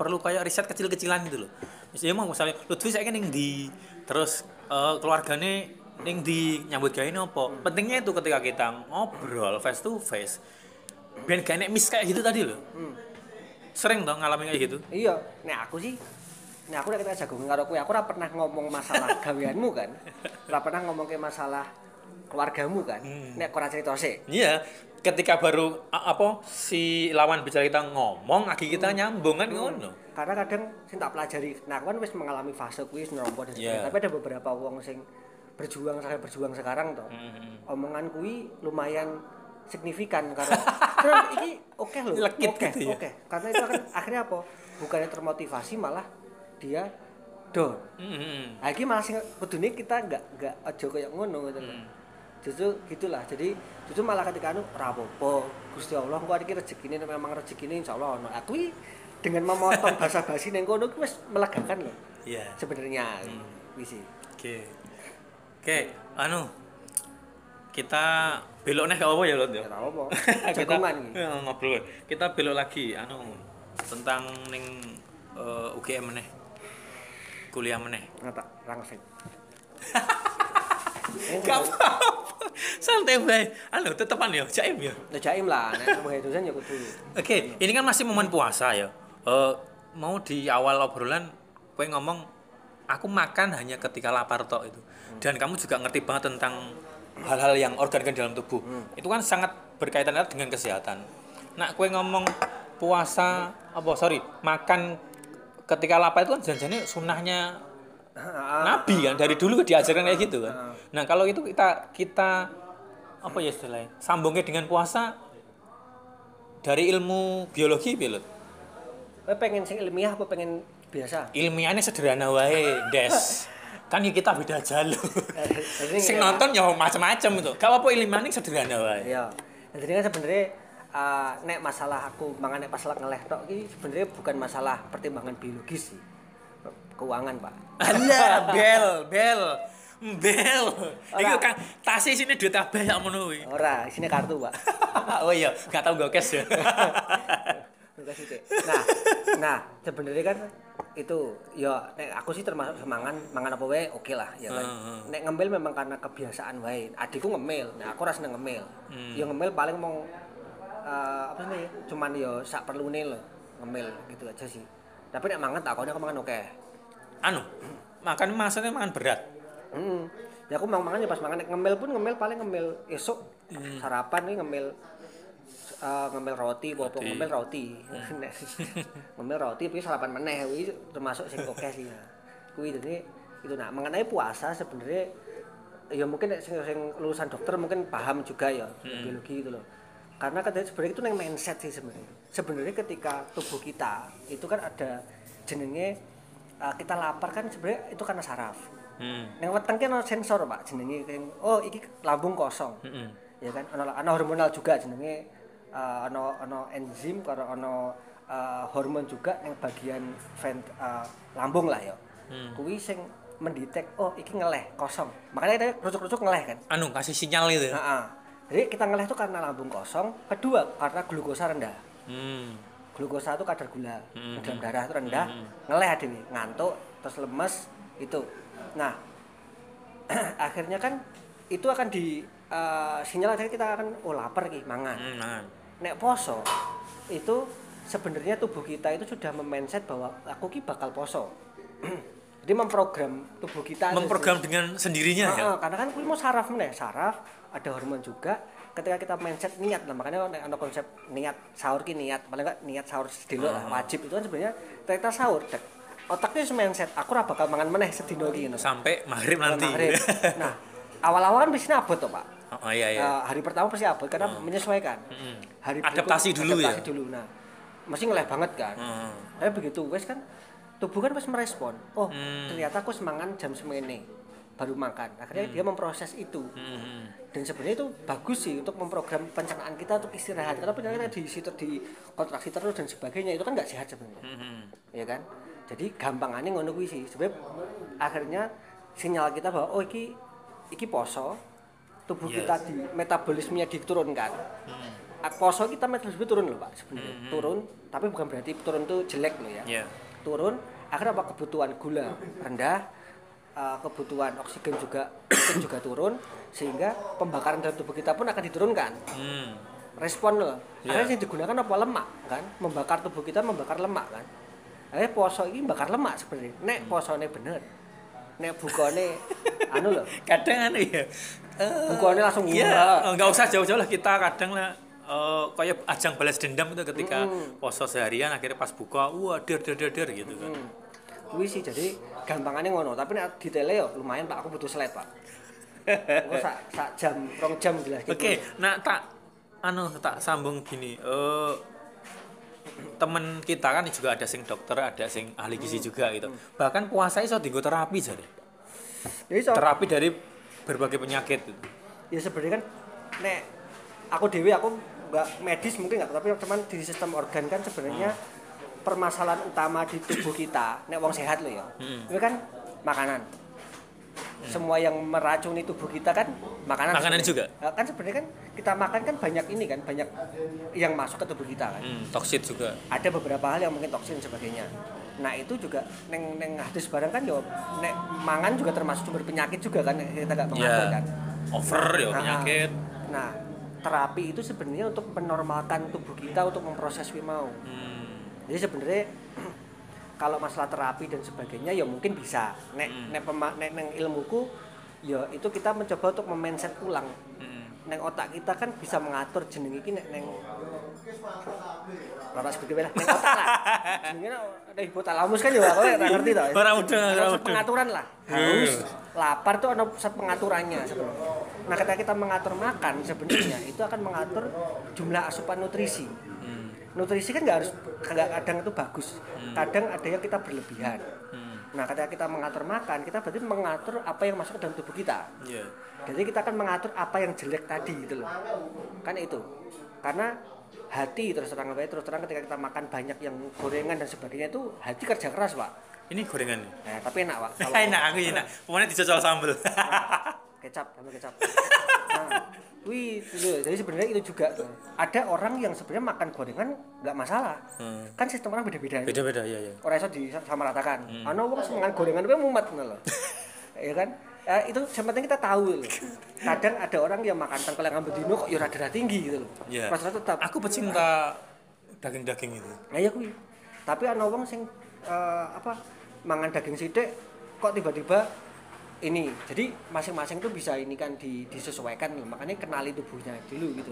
perlu kayak riset kecil-kecilan gitu loh. Misalnya Lutfi saiki ning ndi, terus keluargane ning di nyambut gawe nopo. Pentingnya itu ketika kita ngobrol face to face ben gak nek miss kayak gitu tadi loh. Sering dong ngalamin kayak gitu. Iya, aku nek kita jagongan karo kowe, aku ora pernah ngomong masalah gaweanmu kan. Ora pernah ngomong ke masalah keluargamu kan. Nek ora cerita sik. Iya, ketika baru si lawan bicara kita ngomong, lagi kita nyambung kan ngono. Karena kadang sing tak pelajari, aku kan wis mengalami fase kuwi nerompo dan sebagainya. Tapi ada beberapa wong sing berjuang sekarang toh. Omongan kuwi lumayan signifikan karena terus ini oke loh. Lekit gitu ya. Oke. Karena itu akan akhirnya apa? Bukannya termotivasi malah dia down. Nah, iki malah sing kudune kita enggak aja koyo ngono gitu. Justru gitulah. Jadi justru malah ketika ora apa-apa. Gusti Allah engko iki rezekine memang rezekine insyaallah ono. Aku dengan memotong basa-basi ning kono ku wis melegakan loh. Iya. Sebenarnya wis. Oke, kita belok nih gak apa ya Lot ya? Gak apa. Kita ngobrol. Kita belok lagi tentang ning UGM meneh. Kuliah meneh. Ngata langsung. Gak apa-apa. Santai bae. Tetepan ya, jaim ya. Ya jaim lah, nek sebagai dosen ya kudu. Oke, ini kan masih momen puasa ya. Mau di awal obrolan kowe ngomong aku makan hanya ketika lapar tok itu. Dan kamu juga ngerti banget tentang hal-hal yang organik dalam tubuh. Itu kan sangat berkaitan dengan kesehatan. Nah, kowe ngomong makan ketika lapar itu kan janjane sunahnya Nabi kan, dari dulu diajarkan kayak gitu kan. Nah, kalau itu kita apa ya istilahnya? Sambungnya dengan puasa dari ilmu biologi pilot. Pengen sing ilmiah apa pengen biasa? Ilmiahnya sederhana wae, Des. Kan ya kita beda jalur. Sing nonton ya macam-macam itu. Gak apa-apa ilmiahnya sederhana wae. Iya. Jadi kan sebenarnya nek masalah aku mangan nek pas ngeleh tok iki sebenarnya bukan masalah pertimbangan biologis sih. Keuangan, Pak. Alah, bel. Iki kan tas isine duit kabeh sak mono kuwi. Ora, isine kartu, Pak. Oh iya, gak tau go cash ya. Nah, sebenarnya kan itu ya nek aku sih termasuk mangan apa wae oke lah ya kan. Nek ngemil memang karena kebiasaan wae. Adikku ngemil, nah aku ora seneng ngemil. Ya ngemil paling mau cuman ya sak perlune lho ngemil gitu aja sih. Tapi nek mangan takone aku mangan oke. Makan maksudnya makan berat. Ya aku mangan ya pas mangan nek ngemil pun ngemil paling ngemil esuk sarapan nih ngemil roti apa ngemil roti. Ngemil roti tapi sarapan meneh kuwi termasuk sing oke sih. Kuwi dene itu nah mengenai puasa sebenarnya ya mungkin sing lulusan dokter mungkin paham juga ya biologi gitu loh. Karena katanya sebenarnya itu yang mindset sih sebenarnya. Sebenarnya ketika tubuh kita itu kan ada jenenge kita lapar kan sebenarnya itu karena saraf. Nang weteng kan ana sensor Pak jenenge iki lambung kosong. Ya kan ana hormonal juga jenenge ana enzim karo ana hormon juga yang bagian lambung lah ya. Kuwi sing mendetek iki ngeleh kosong. Makanya kita rucuk-rucuk ngeleh kan. Kasih sinyal itu. Heeh. Jadi kita ngeleh itu karena lambung kosong, kedua karena glukosa rendah. Glukosa itu kadar gula dalam darah itu rendah, ngeleh dhewe, ngantuk, terus lemes itu. Nah, akhirnya kan itu akan di sinyal akhirnya kita akan lapar iki mangan. Nek poso itu sebenarnya tubuh kita itu sudah memindset bahwa aku ki bakal poso. Jadi memprogram tubuh kita dengan sendirinya ya. Karena kan kuwi mau saraf ada hormon juga. Ketika kita mindset niat lah makanya ada konsep niat sahur ki niat paling enggak niat sahur sedilo lah wajib itu kan sebenarnya kita sahur otaknya mindset aku ora bakal mangan meneh sedino iki ngono sampai maghrib nanti. Nah, awal-awal kan biasanya abot toh, Pak. Iya. Hari pertama pasti abot karena menyesuaikan. Hari adaptasi dulu. Nah, mesti ngeleh banget kan. Tapi begitu wes kan tubuh kan wis merespon. Ternyata aku semangan jam semene baru makan. Akhirnya dia memproses itu. Dan sebenarnya itu bagus sih untuk memprogram pencernaan kita untuk istirahat. Karena penyakit di kontraksi terus dan sebagainya itu kan enggak sehat sebenarnya. Ya kan? Jadi gampangannya ngono kuwi sih. Sebab akhirnya sinyal kita bahwa iki poso, tubuh kita di metabolismenya diturunkan. Poso kita metabolisme turun loh Pak sebenarnya. Turun, tapi bukan berarti turun itu jelek loh ya. Turun, akhirnya apa kebutuhan gula rendah, kebutuhan oksigen juga mungkin juga turun sehingga pembakaran dalam tubuh kita pun akan diturunkan. Respon loh. Akhirnya yang digunakan apa lemak kan? Membakar tubuh kita membakar lemak kan. Poso ini bakar lemak sebenarnya. Nek posone bener. Nek bukane lho. Kadang ya. Bukane langsung enggak usah jauh-jauh lah kita kadang lah kayak ajang balas dendam itu ketika poso seharian akhirnya pas buka der gitu kan. Kuwi sih jadi gampangannya ngono, tapi nek detailnya ya lumayan Pak, aku butuh slide Pak. Aku sak jam, 2 jam jelas gitu. Oke, nah tak tak sambung gini. Temen kita kan juga ada sing dokter, ada sing ahli gizi juga gitu. Bahkan puasa iso dienggo terapi jare. Terapi dari berbagai penyakit gitu. Ya sebenarnya kan nek aku nggak medis mungkin nggak, tapi cuman di sistem organ kan sebenarnya permasalahan utama di tubuh kita nek wong sehat lo ya. Itu kan makanan. Semua yang meracuni tubuh kita kan makanan juga. Kan sebenarnya kan kita makan kan banyak yang masuk ke tubuh kita kan. Toksin juga. Ada beberapa hal yang mungkin toksin dan sebagainya. Nah itu juga neng hadis barang kan yo nek mangan juga termasuk sumber penyakit juga kan, kita nggak mengatur kan. Over ya penyakit. Nah terapi itu sebenarnya untuk menormalkan tubuh kita untuk memproses mau. Jadi sebenarnya kalau masalah terapi dan sebagainya ya mungkin bisa. Nek ilmuku ya itu kita mencoba untuk memindset ulang. Neng otak kita kan bisa mengatur jeneng iki neng Bapak seperti neng otak lah. Jenenge ada hipotalamus kan ya aku ora ngerti to. Ora mudeng. Pengaturan lah. Haus, lapar tuh ada pengaturannya sebenarnya. Nah, ketika kita mengatur makan sebenarnya itu akan mengatur jumlah asupan nutrisi. Nutrisi kan kadang itu bagus. Kadang ada yang kita berlebihan. Nah, ketika kita mengatur makan, kita berarti mengatur apa yang masuk ke dalam tubuh kita. Jadi kita akan mengatur apa yang jelek tadi gitu loh. Kan itu. Karena hati terus terang ketika kita makan banyak yang gorengan dan sebagainya itu hati kerja keras, Pak. Ini gorengan. Nah, tapi enak, Pak. Enak, aku enak. Pokoknya dicocol sambel. Kecap. Nah, jadi sebenarnya itu juga ada orang yang sebenarnya makan gorengan nggak masalah. Kan sistem orang beda-beda. Beda-beda ya. Orang iso disamaratakan. Ana wong sing mangan gorengan kuwi mumet ngono lho. Ya kan? Itu yang penting kita tahu loh. Kadang ada orang yang makan tengkleng ambek dino kok ya rada tinggi gitu loh. Rasa tetap. Aku pecinta daging-daging itu. Nah ya kuwi. Tapi ana wong sing mangan daging sithik kok tiba-tiba ini. Jadi masing-masing tuh bisa ini kan disesuaikan nih. Makanya kenali tubuhnya dulu gitu.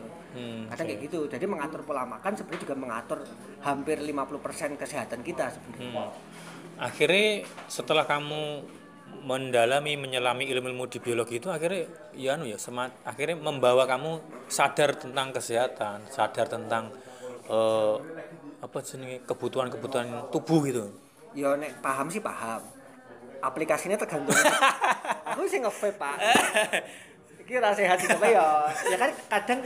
Kadang kayak gitu. Jadi mengatur pola makan sebenarnya juga mengatur hampir 50% kesehatan kita sebenarnya. Akhirnya setelah kamu menyelami ilmu-ilmu di biologi itu akhirnya akhirnya membawa kamu sadar tentang kesehatan, sadar tentang kebutuhan tubuh gitu. Ya nek paham sih paham. Aplikasinya tergantung. Aku sih nge-vape, Pak. Iki ora sehat iki ya. Ya kan kadang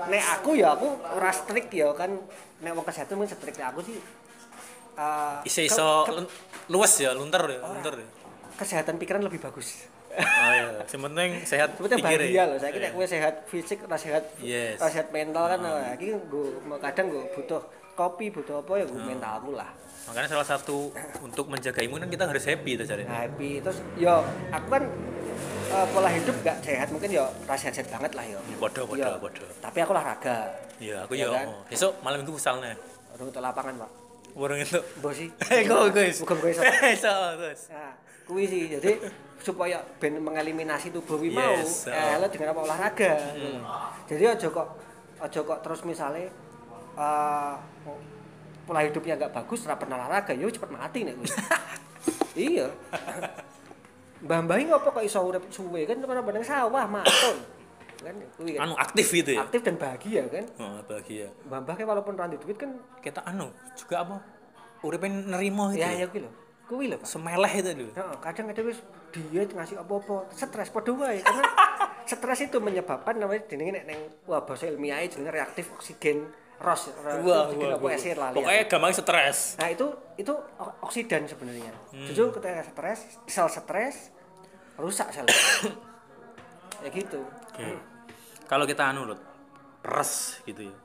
nek aku ora strict ya kan nek wong kesehatan mung strict aku sih iso luwes ya, luntur ya. Kesehatan pikiran lebih bagus. Oh iya, yang penting sehat pikir ya. Loh, saya kira kowe sehat fisik, ora sehat mental kan. Iki kadang butuh kopi, butuh apa ya mentalku lah. Makanya salah satu untuk menjaga imun kan kita harus happy itu cari. Happy terus aku kan pola hidup gak sehat mungkin ora sehat banget lah Bodoh. Tapi aku olahraga. Iya, aku kan? Besok malam Minggu misalnya. Urung untuk lapangan, Pak. Urung itu. Bosi. Guys. Muga-muga iso. Terus. Nah, kuwi sih. Jadi supaya ben mengeliminasi tubuh wi mau dengan apa olahraga. Jadi aja kok terus misalnya pola hidupnya enggak bagus, ora pernah olahraga, cepet mati nek kuwi. Iya. Mbah-mbah iki ngopo kok iso urip suwe kan ora bareng sawah maton. Kan kuwi kan. Aktif gitu ya. Aktif dan bahagia kan? Bahagia. Mbah-mbah ke walaupun ora duit kan kita juga apa? Uripe nerimo gitu. Ya kuwi lho. Kuwi lho, Pak. Semeleh itu lho. Heeh, kadang wis diet ngasih apa-apa, stres padha wae karena stres itu menyebabkan namanya jenenge nek bahasa ilmiah jenenge reaktif oksigen ROS. Pokoknya gampang stres. Nah, itu oksidan sebenarnya. Justru ketika stres rusak sel. Ya gitu. Okay. Kalau kita res gitu ya.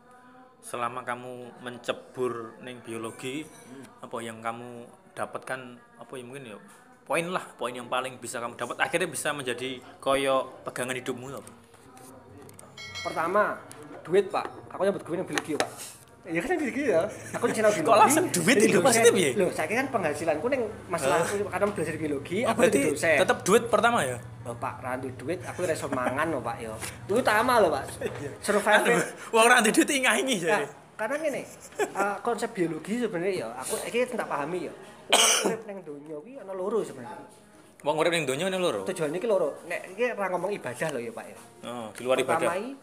Selama kamu mencebur ning biologi, apa yang kamu dapatkan mungkin poin yang paling bisa kamu dapat akhirnya bisa menjadi koyo pegangan hidupmu apa? Pertama, duit, Pak. Aku nyebut duit yang biologi, Pak. Ya kan biologi ya. Aku channel biologi. Kok langsung duit itu maksudnya piye? Loh, saya kan penghasilanku ning masalah karena belajar biologi, aku jadi dosen. Tetap duit pertama ya? Loh, Pak, randu duit, aku ora iso mangan loh, Pak ya. Itu utama loh, Pak. Survive. Wong randu duit ingahingi jadi. Karena gini, konsep biologi sebenarnya aku iki tak pahami ya. Urip ning donya kuwi ana loro sebenarnya. Wong urip ning donya ana loro. Tujuan iki loro. Nek iki ora ngomong ibadah lho ya, Pak ya. Di luar ibadah. Pertama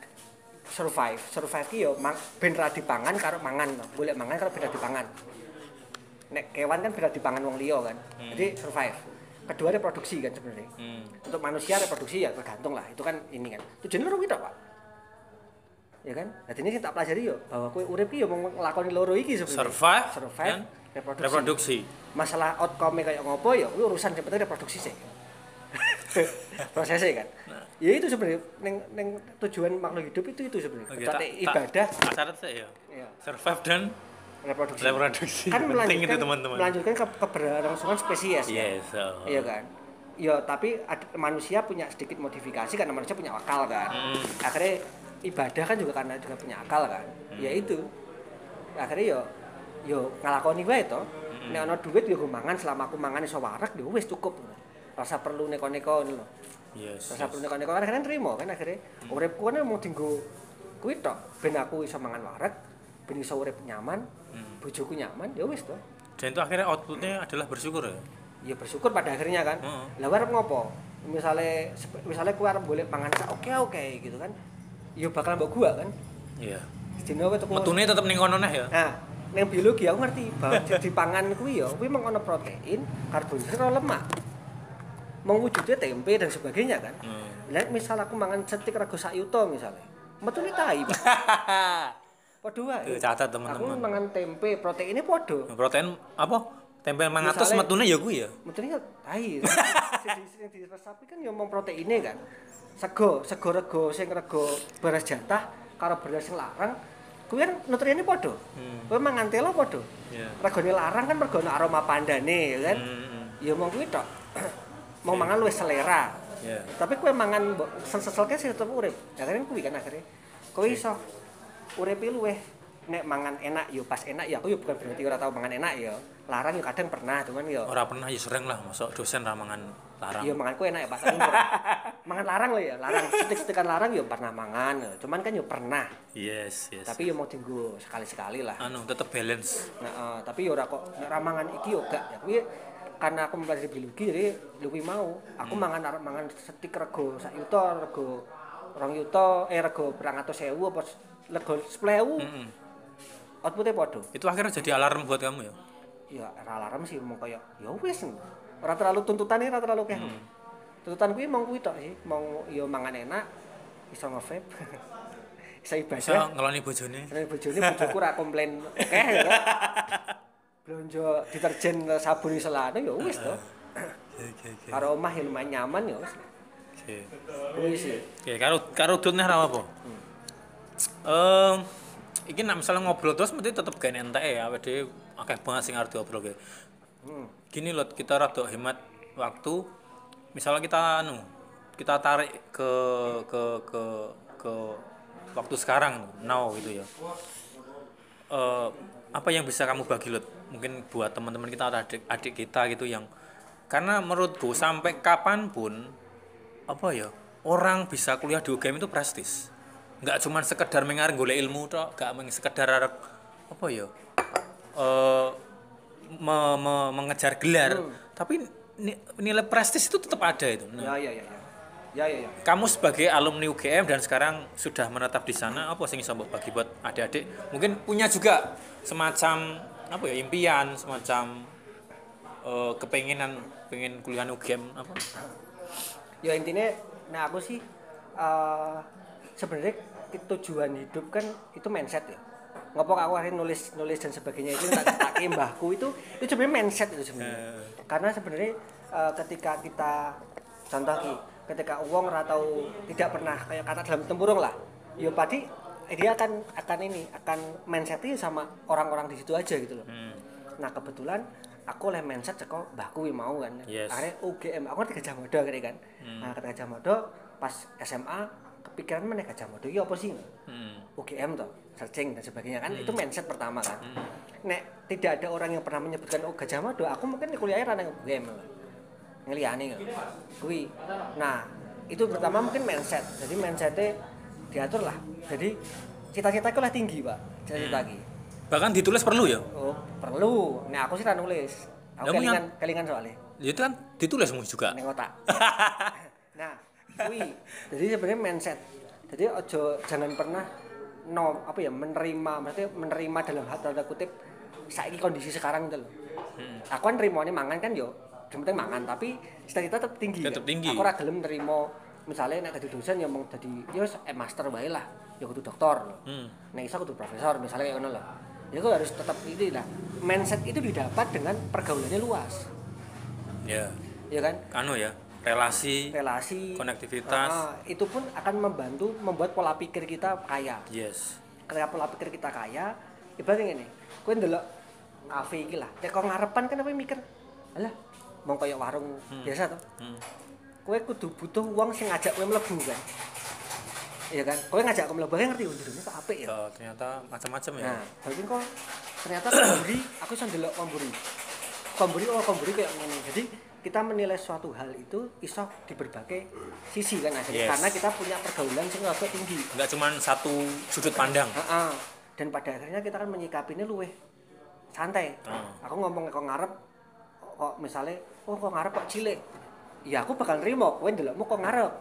survive ki yo ben ra dipangan karo mangan golek mangan karo ben ra dipangan nek kewan kan ben ra dipangan wong liya kan jadi survive kedua reproduksi kan sebenarnya untuk manusia reproduksi ya tergantung lah itu kan ini kan tujuannya loro kita Pak ya kan jadi ini tak pelajari yo bahwa kowe urip ki yo mau nglakoni loro iki sebenarnya survive reproduksi masalah outcome kayak ngopo ya kuwi urusan sebetulnya reproduksi sih prosesnya kan ya itu sebenarnya neng tujuan makhluk hidup itu sebenarnya ibadah syarat saya ya survive dan reproduksi kan penting itu teman-teman melanjutkan keberlangsungan spesies yes, iya kan ya tapi manusia punya sedikit modifikasi karena manusia punya akal kan akhirnya ibadah kan juga karena juga punya akal kan ya itu akhirnya yo ngalakoni wae to nek ana duit yo mangan selama aku mangan iso warak yo wis cukup rasa perlu neko-neko ngono lho rasa perlu neko-neko akhirnya nrimo kan akhirnya uripku kan mau dienggo kuwi tok ben aku iso mangan warak ben iso urip nyaman bojoku nyaman ya wis to dan itu akhirnya outputnya adalah bersyukur ya ya bersyukur pada akhirnya kan lah arep ngopo misalnya kuwi arep golek pangan sak oke gitu kan ya bakal mbok gua kan iya dino kowe metune tetep ning kono neh ya nah ning biologi aku ngerti bahwa di pangan kuwi ya kuwi mung ana protein karbohidrat karo lemak mewujudnya tempe dan sebagainya kan lah misal aku mangan setik rego sak yuta misalnya metune tai padha wae catat teman-teman aku mangan tempe proteinnya padha protein apa tempe 500 metune ya kuwi ya metune tai sing diresapi kan ya mung proteine kan sego rego sing rego beras jatah karo beras sing larang kuwi kan nutriene padha kowe mangan telo padha regane larang kan mergo aroma pandane ya kan ya mung kuwi tok mau mangan luwih selera tapi kowe mangan sesel-seselke sing tetep urip ya kan kuwi kan akhirnya kowe iso uripe luwih nek mangan enak yo pas enak ya aku yo bukan berarti ora tau mangan enak ya larang yo kadang pernah cuman yo ora pernah ya sering lah masuk dosen ra mangan larang iya manganku enak ya Pak mangan larang lho ya larang setik-setikan larang yo pernah mangan cuman kan yo pernah yes tapi yo mau dienggo sekali-sekali lah tetep balance nah tapi yo ora kok nek ra mangan iki yo gak ya kuwi karena aku mempelajari biologi jadi luwih mau aku mangan setik rego sak yuta rego 2 yuta rego 200.000 apa rego 10.000 outputnya podo itu akhirnya jadi alarm buat kamu ya ya alarm sih mau kayak ya wis ora terlalu tuntutannya ora terlalu kayak tuntutan kuwi mong kuwi tok sih mau yo mangan enak iso nge-vape iso ibadah iso ngeloni bojone bojoku ora komplain akeh ya belanja deterjen sabun selana ya wis to karo omah lumayan nyaman ya wis wis sih karo dutne ra apa iki nek misalnya ngobrol terus mesti tetep gak entek ya awake dhewe akeh banget sing arep diobrolke. Gini loh, kita rada hemat waktu. Misalnya kita tarik ke waktu sekarang now gitu ya. Apa yang bisa kamu bagi Lot? Mungkin buat teman-teman kita atau adik kita gitu yang karena menurutku sampai kapanpun apa ya orang bisa kuliah di UGM itu prestis. Nggak cuma sekedar mengarang golek ilmu tok, nggak sekedar apa ya mengejar gelar, tapi nilai prestis itu tetap ada itu. Nah, ya. Kamu sebagai alumni UGM dan sekarang sudah menetap di sana, apa sih yang bisa bagi buat adik-adik? Mungkin punya juga semacam apa ya impian, semacam pengen kuliah UGM apa? Ya intinya, nah aku sih sebenarnya tujuan hidup kan itu mindset ya. Ngopok aku hari nulis dan sebagainya itu tak mbahku itu sebenarnya mindset itu sebenarnya. Karena sebenarnya ketika kita contoh ketika uang atau tidak pernah kayak kata dalam tempurung lah, ya pasti dia akan mindsetnya sama orang-orang di situ aja gitu loh. Nah kebetulan aku oleh mindset ceko mbahku mau kan. Akhirnya UGM aku kan Gajah Mada kan. Nah ketika Gajah Mada pas SMA kepikiran mana Gajah Mada iki apa sih? UGM toh, searching dan sebagainya kan itu mindset pertama kan. Nek tidak ada orang yang pernah menyebutkan Gajah Mada, aku mungkin kuliahnya nang UGM. Ngeliyane kuwi. Nah, itu pertama mungkin mindset. Jadi mindsetnya diatur lah. Jadi cita-citaku lah tinggi, Pak. Cita-cita iki. Bahkan ditulis perlu ya? Oh, perlu. Nah, aku sih ra nulis. Aku kelingan soalnya. Ya itu kan ditulis juga. Ning otak. Nah, kuwi. Jadi sebenarnya mindset. Jadi jangan pernah menerima dalam tanda kutip saiki kondisi sekarang itu loh. Aku kan nerimone mangan kan yo, yang penting mangan, tapi cita-cita tetap tinggi. Aku ora gelem nerima misalnya nek dadi dosen ya mung dadi yo master wae lah, ya kudu doktor. Nek iso kudu profesor misalnya kayak ngono loh. Ya aku harus tetap ini lah. Mindset itu didapat dengan pergaulannya luas. Ya. Ya kan? Relasi, konektivitas. Itu pun akan membantu membuat pola pikir kita kaya. Yes. Ketika pola pikir kita kaya, ibaratnya ngene. Kowe ndelok kafe iki lah. Nek kok ngarepan kan apa mikir, alah, mau kayak warung biasa toh. Kowe kudu butuh uang sing ngajak kowe mlebu kan. Iya kan? Kowe ngajak kowe mlebu ngerti ndurune kok apik ya. Ternyata macam-macam ya. Nah, berarti kok ternyata komburi, aku iso ndelok komburi. Komburi kayak ngene. Jadi kita menilai suatu hal itu iso di berbagai sisi kan akhirnya. Yes. Karena kita punya pergaulan sing agak tinggi. Enggak cuma satu sudut pandang. Dan pada akhirnya kita kan menyikapinya luweh santai. Aku ngomong kok ngarep kok misalnya kok ngarep kok cilik. Ya aku bakal nerimo kowe ndelokmu kok ngarep.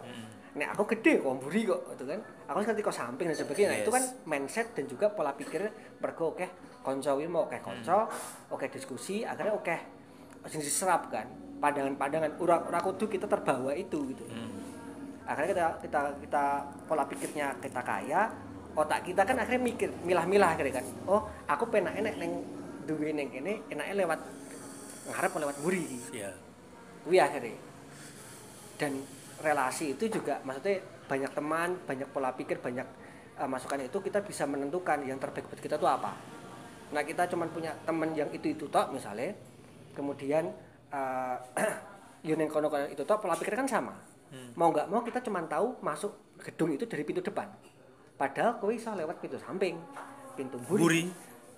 Nek aku gede kok mburi kok gitu kan. Aku ngerti kok samping dan sebagainya. Yes. Itu kan mindset dan juga pola pikir mergo oke kanca wi mau oke kanca, oke diskusi, akhirnya oke sing diserap kan. Pandangan-pandangan ora kudu kita terbawa itu gitu. Akhirnya kita pola pikirnya kita kaya, otak kita kan akhirnya mikir milah-milah akhirnya kan. Oh, aku penake nek ning duwe ning kene enake lewat ngarep lewat mburi iki. Iya. Kuwi akhirnya. Dan relasi itu juga maksudnya banyak teman, banyak pola pikir, banyak masukan itu kita bisa menentukan yang terbaik buat kita itu apa. Nah, kita cuma punya teman yang itu tok misalnya. Kemudian ning kono itu tok pola pikir kan sama. Mau enggak mau kita cuma tahu masuk gedung itu dari pintu depan. Padahal kowe iso lewat pintu samping, pintu mburi.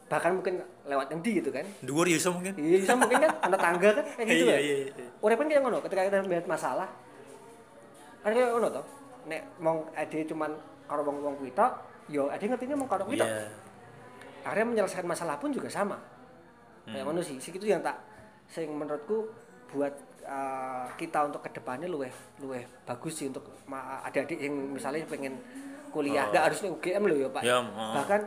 Bahkan mungkin lewat endi gitu kan. Dhuwur ya iso mungkin. Iya, iso mungkin kan ana tangga kan kayak gitu. Iya. Urip kan kayak ngono, ketika kita melihat masalah kan kayak ngono to. Nek mong ade cuman karo wong-wong kuwi tok, ya ade ngertine mong karo kuwi tok. Akhirnya menyelesaikan masalah pun juga sama. Kayak ngono sih. Itu yang sing menurutku buat kita untuk kedepannya luweh bagus sih untuk adik-adik yang misalnya pengen kuliah enggak harus ning UGM lho ya Pak. Bahkan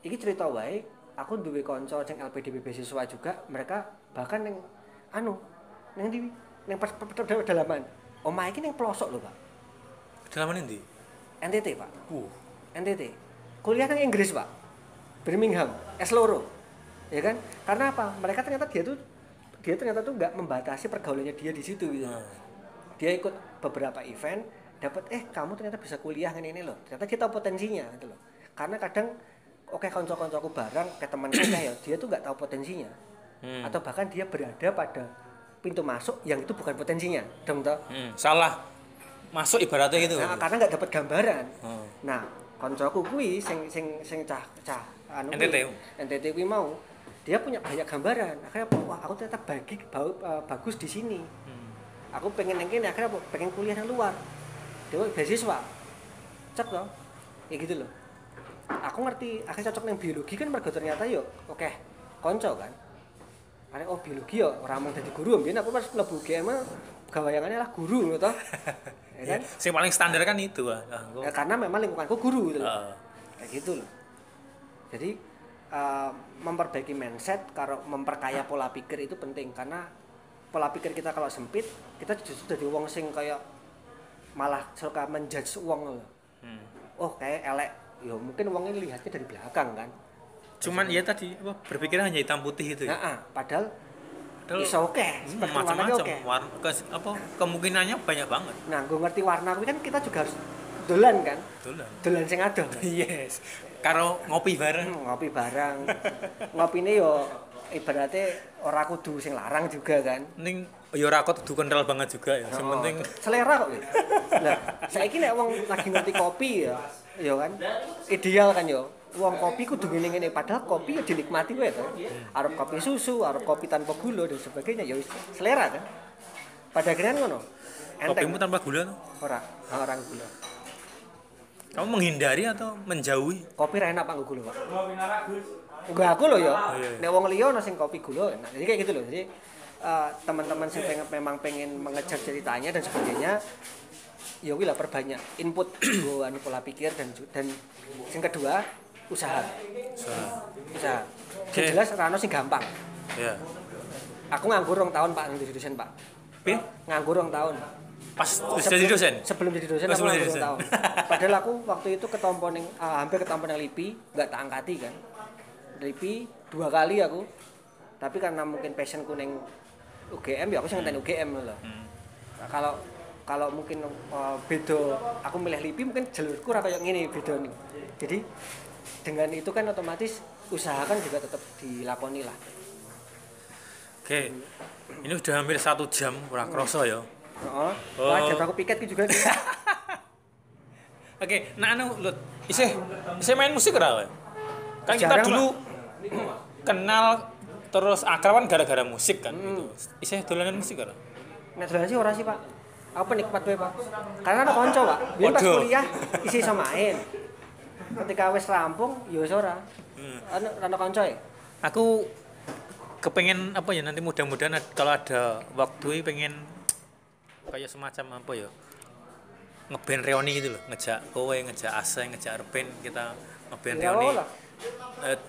iki cerita wae aku duwe kanca sing LPDP beasiswa juga, mereka bahkan ning ning pedalaman. Omah iki ning pelosok lho Pak. Pedalaman endi? NTT Pak. NTT. Kuliah nang Inggris Pak. Birmingham, S2. Ya kan? Karena apa? Mereka ternyata dia ternyata tuh nggak membatasi pergaulannya dia di situ gitu. Dia ikut beberapa event, dapat kamu ternyata bisa kuliah ini loh. Ternyata kita potensinya gitu loh. Karena kadang kanca-kancaku bareng ke teman kita ya, dia tuh nggak tahu potensinya. Atau bahkan dia berada pada pintu masuk yang itu bukan potensinya. Dong toh. Salah masuk ibaratnya gitu. Nah, karena nggak dapat gambaran. Nah, kancaku kuwi sing cah NTT kuwi mau dia punya banyak gambaran. Akhirnya wah aku ternyata bagus di sini. Aku pengen yang ini, akhirnya pengen kuliah yang luar. Dia beasiswa. Cek loh. Ya gitu loh. Aku ngerti, akhirnya cocok yang biologi kan mergo ternyata yo oke, konco kan. Akhirnya biologi yo ora mung dadi guru, mbiyen aku pas mlebu UGM gawayangannya lah guru ngono toh. Ya kan? Sing paling standar kan itu ya, karena memang lingkunganku guru gitu loh. Kayak gitu loh. Jadi memperbaiki mindset, kalau memperkaya pola pikir itu penting karena pola pikir kita kalau sempit, kita justru jadi wong sing kayak malah suka menjudge wong loh. Oh kayak elek, ya mungkin wongnya lihatnya dari belakang kan. Cuman ya tadi berpikir hanya hitam putih itu ya. Padahal iso macam-macam. Kemungkinannya banyak banget. Nah, gue ngerti warna kuwi kan kita juga harus dolan kan? Dolan sing adoh. Yes. Karo ngopi bareng. Ngopine yo ibaratnya ora kudu sing larang juga kan. Ning ya ora kudu kental banget juga ya. Sing penting selera kok. Lah, saiki nek wong lagi ngerti kopi ya kan ideal kan yo. Wong kopi kudu ngene-ngene padahal kopi ya dinikmati wae to. Arep kopi susu, arep kopi tanpa gula dan sebagainya ya selera kan. Pada akhirnya ngono. Kopimu tanpa gula tuh? Orang gula. Kamu menghindari atau menjauhi? Kopi ra enak Pak gula, Pak. Enggak aku loh ya. Nek wong liya ono sing kopi gula enak. Jadi kayak gitu loh. Jadi teman-teman sing memang pengen mengejar ceritanya dan sebagainya ya kuwi lah perbanyak input nggo anu pola pikir dan yang kedua usaha. Usaha. Okay. Jelas ora ono sing gampang. Iya. Aku nganggur 2 tahun Pak jadi dosen Pak. Nganggur 2 tahun. Pas jadi dosen? Sebelum jadi dosen aku nganggur 2 tahun. Padahal aku waktu itu ketompo ning hampir ketompo ning LIPI, enggak tak angkati kan. LIPI 2 kali aku. Tapi karena mungkin passionku ning UGM ya aku sing ngenteni UGM lho. Nah, kalau mungkin beda aku milih LIPI mungkin jalurku ora kayak ngene beda nih. Jadi dengan itu kan otomatis usaha kan juga tetap dilakoni lah. Oke. Ini udah hampir 1 jam kurang kroso ya. Heeh. Wah, jam aku piket ki juga. Oke, nah anu Lut, isih main musik ora? Kan kita dulu kenal terus akraban gara-gara musik kan gitu. Isih dolanan musik ora? Nek dolanan sih ora sih, Pak. Aku penikmat wae, Pak. Karena ada kanca, Pak. Biyen pas kuliah isi iso main. Ketika wis rampung ya wis ora. Ana kanca ya. Aku kepengen apa ya nanti mudah-mudahan kalau ada waktu pengen kayak semacam apa ya ngeband reuni gitu loh, ngejak kowe, ngejak Asa, ngejak Arpen, kita ngeband reuni.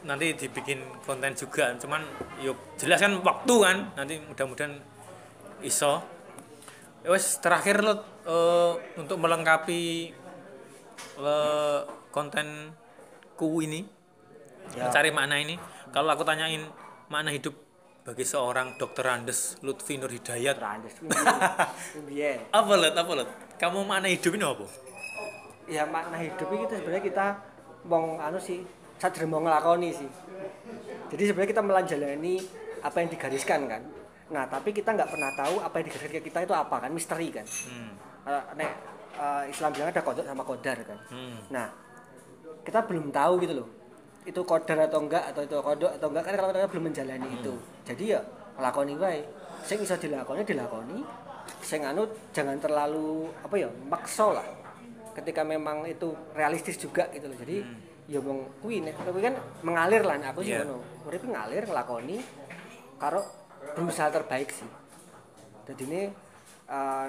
Nanti dibikin konten juga, cuman yuk jelas kan waktu kan, nanti mudah-mudahan iso. Wes terakhir lo untuk melengkapi kontenku ini ya. Mencari makna ini, kalau aku tanyain makna hidup bagi seorang Dr. Andes Lutfi Nur Hidayat. Apa Lut? Kamu makna hidup ini apa? Ya makna hidup itu sebenarnya kita mau sih, sadar mau ngelakoni sih. Jadi sebenarnya kita melanjalani apa yang digariskan kan. Nah tapi kita nggak pernah tahu apa yang digariskan kita itu apa kan, misteri kan. Islam bilang ada kodok sama kodar kan. Nah kita belum tahu gitu loh. Itu kodar atau enggak, atau itu kodok atau enggak kan kalau kita belum menjalani itu. Jadi ya ngelakoni wae. Sing iso dilakoni. Sing jangan terlalu maksa lah. Ketika memang itu realistis juga gitu loh. Jadi ya wong kuwi kan mengalir lah aku sih ngono. Urip ngalir nglakoni karo berusaha terbaik sih. Jadi ini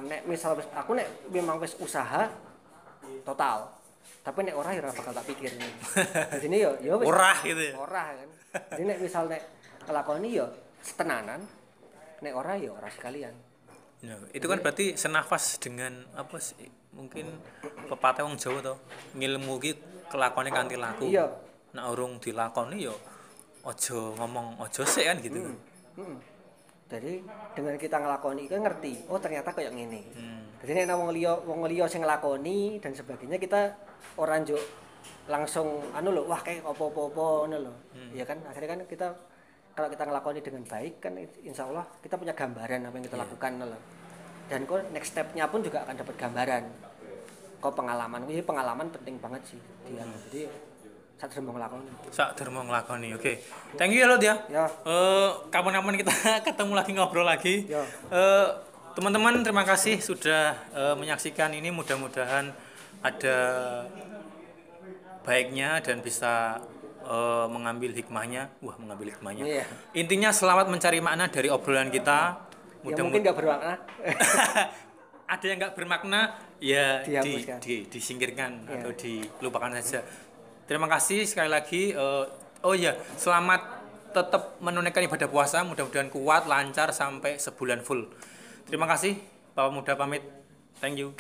nek misal aku nek memang wis usaha total. Tapi nek ora ya ora bakal tak pikir. Jadi ini ya wis ora gitu ya. Ora kan. Jadi nek misal nek nglakoni ya setenanan. Nek ora ya ora sekalian. Ya, itu kan berarti senafas dengan apa sih? Mungkin pepatah wong Jawa to, ngilmu ki kelakone kanthi laku. Iya. Nek urung dilakoni ya aja ngomong aja sik kan gitu. Jadi dengan kita ngelakoni kan ngerti, oh ternyata kayak gini. Jadi nek wong liya sing nglakoni dan sebagainya kita ora njuk langsung wah kayak apa-apa ngono lho. Ya kan akhirnya kan kita kalau kita ngelakoni dengan baik kan insya Allah kita punya gambaran apa yang kita lakukan lho. Dan kok next step-nya pun juga akan dapat gambaran. Kok pengalaman penting banget sih dia. Jadi sak dermo nglakoni. Oke. Thank you ya Lot ya. Kapan-kapan kita ketemu lagi ngobrol lagi. Teman-teman terima kasih sudah menyaksikan ini, mudah-mudahan ada baiknya dan bisa mengambil hikmahnya. Intinya selamat mencari makna dari obrolan kita. Mungkin nggak bermakna. Ada yang nggak bermakna ya disingkirkan atau dilupakan saja. Terima kasih sekali lagi. Selamat tetap menunaikan ibadah puasa. Mudah-mudahan kuat, lancar sampai sebulan full. Terima kasih. Bapak Muda pamit. Thank you.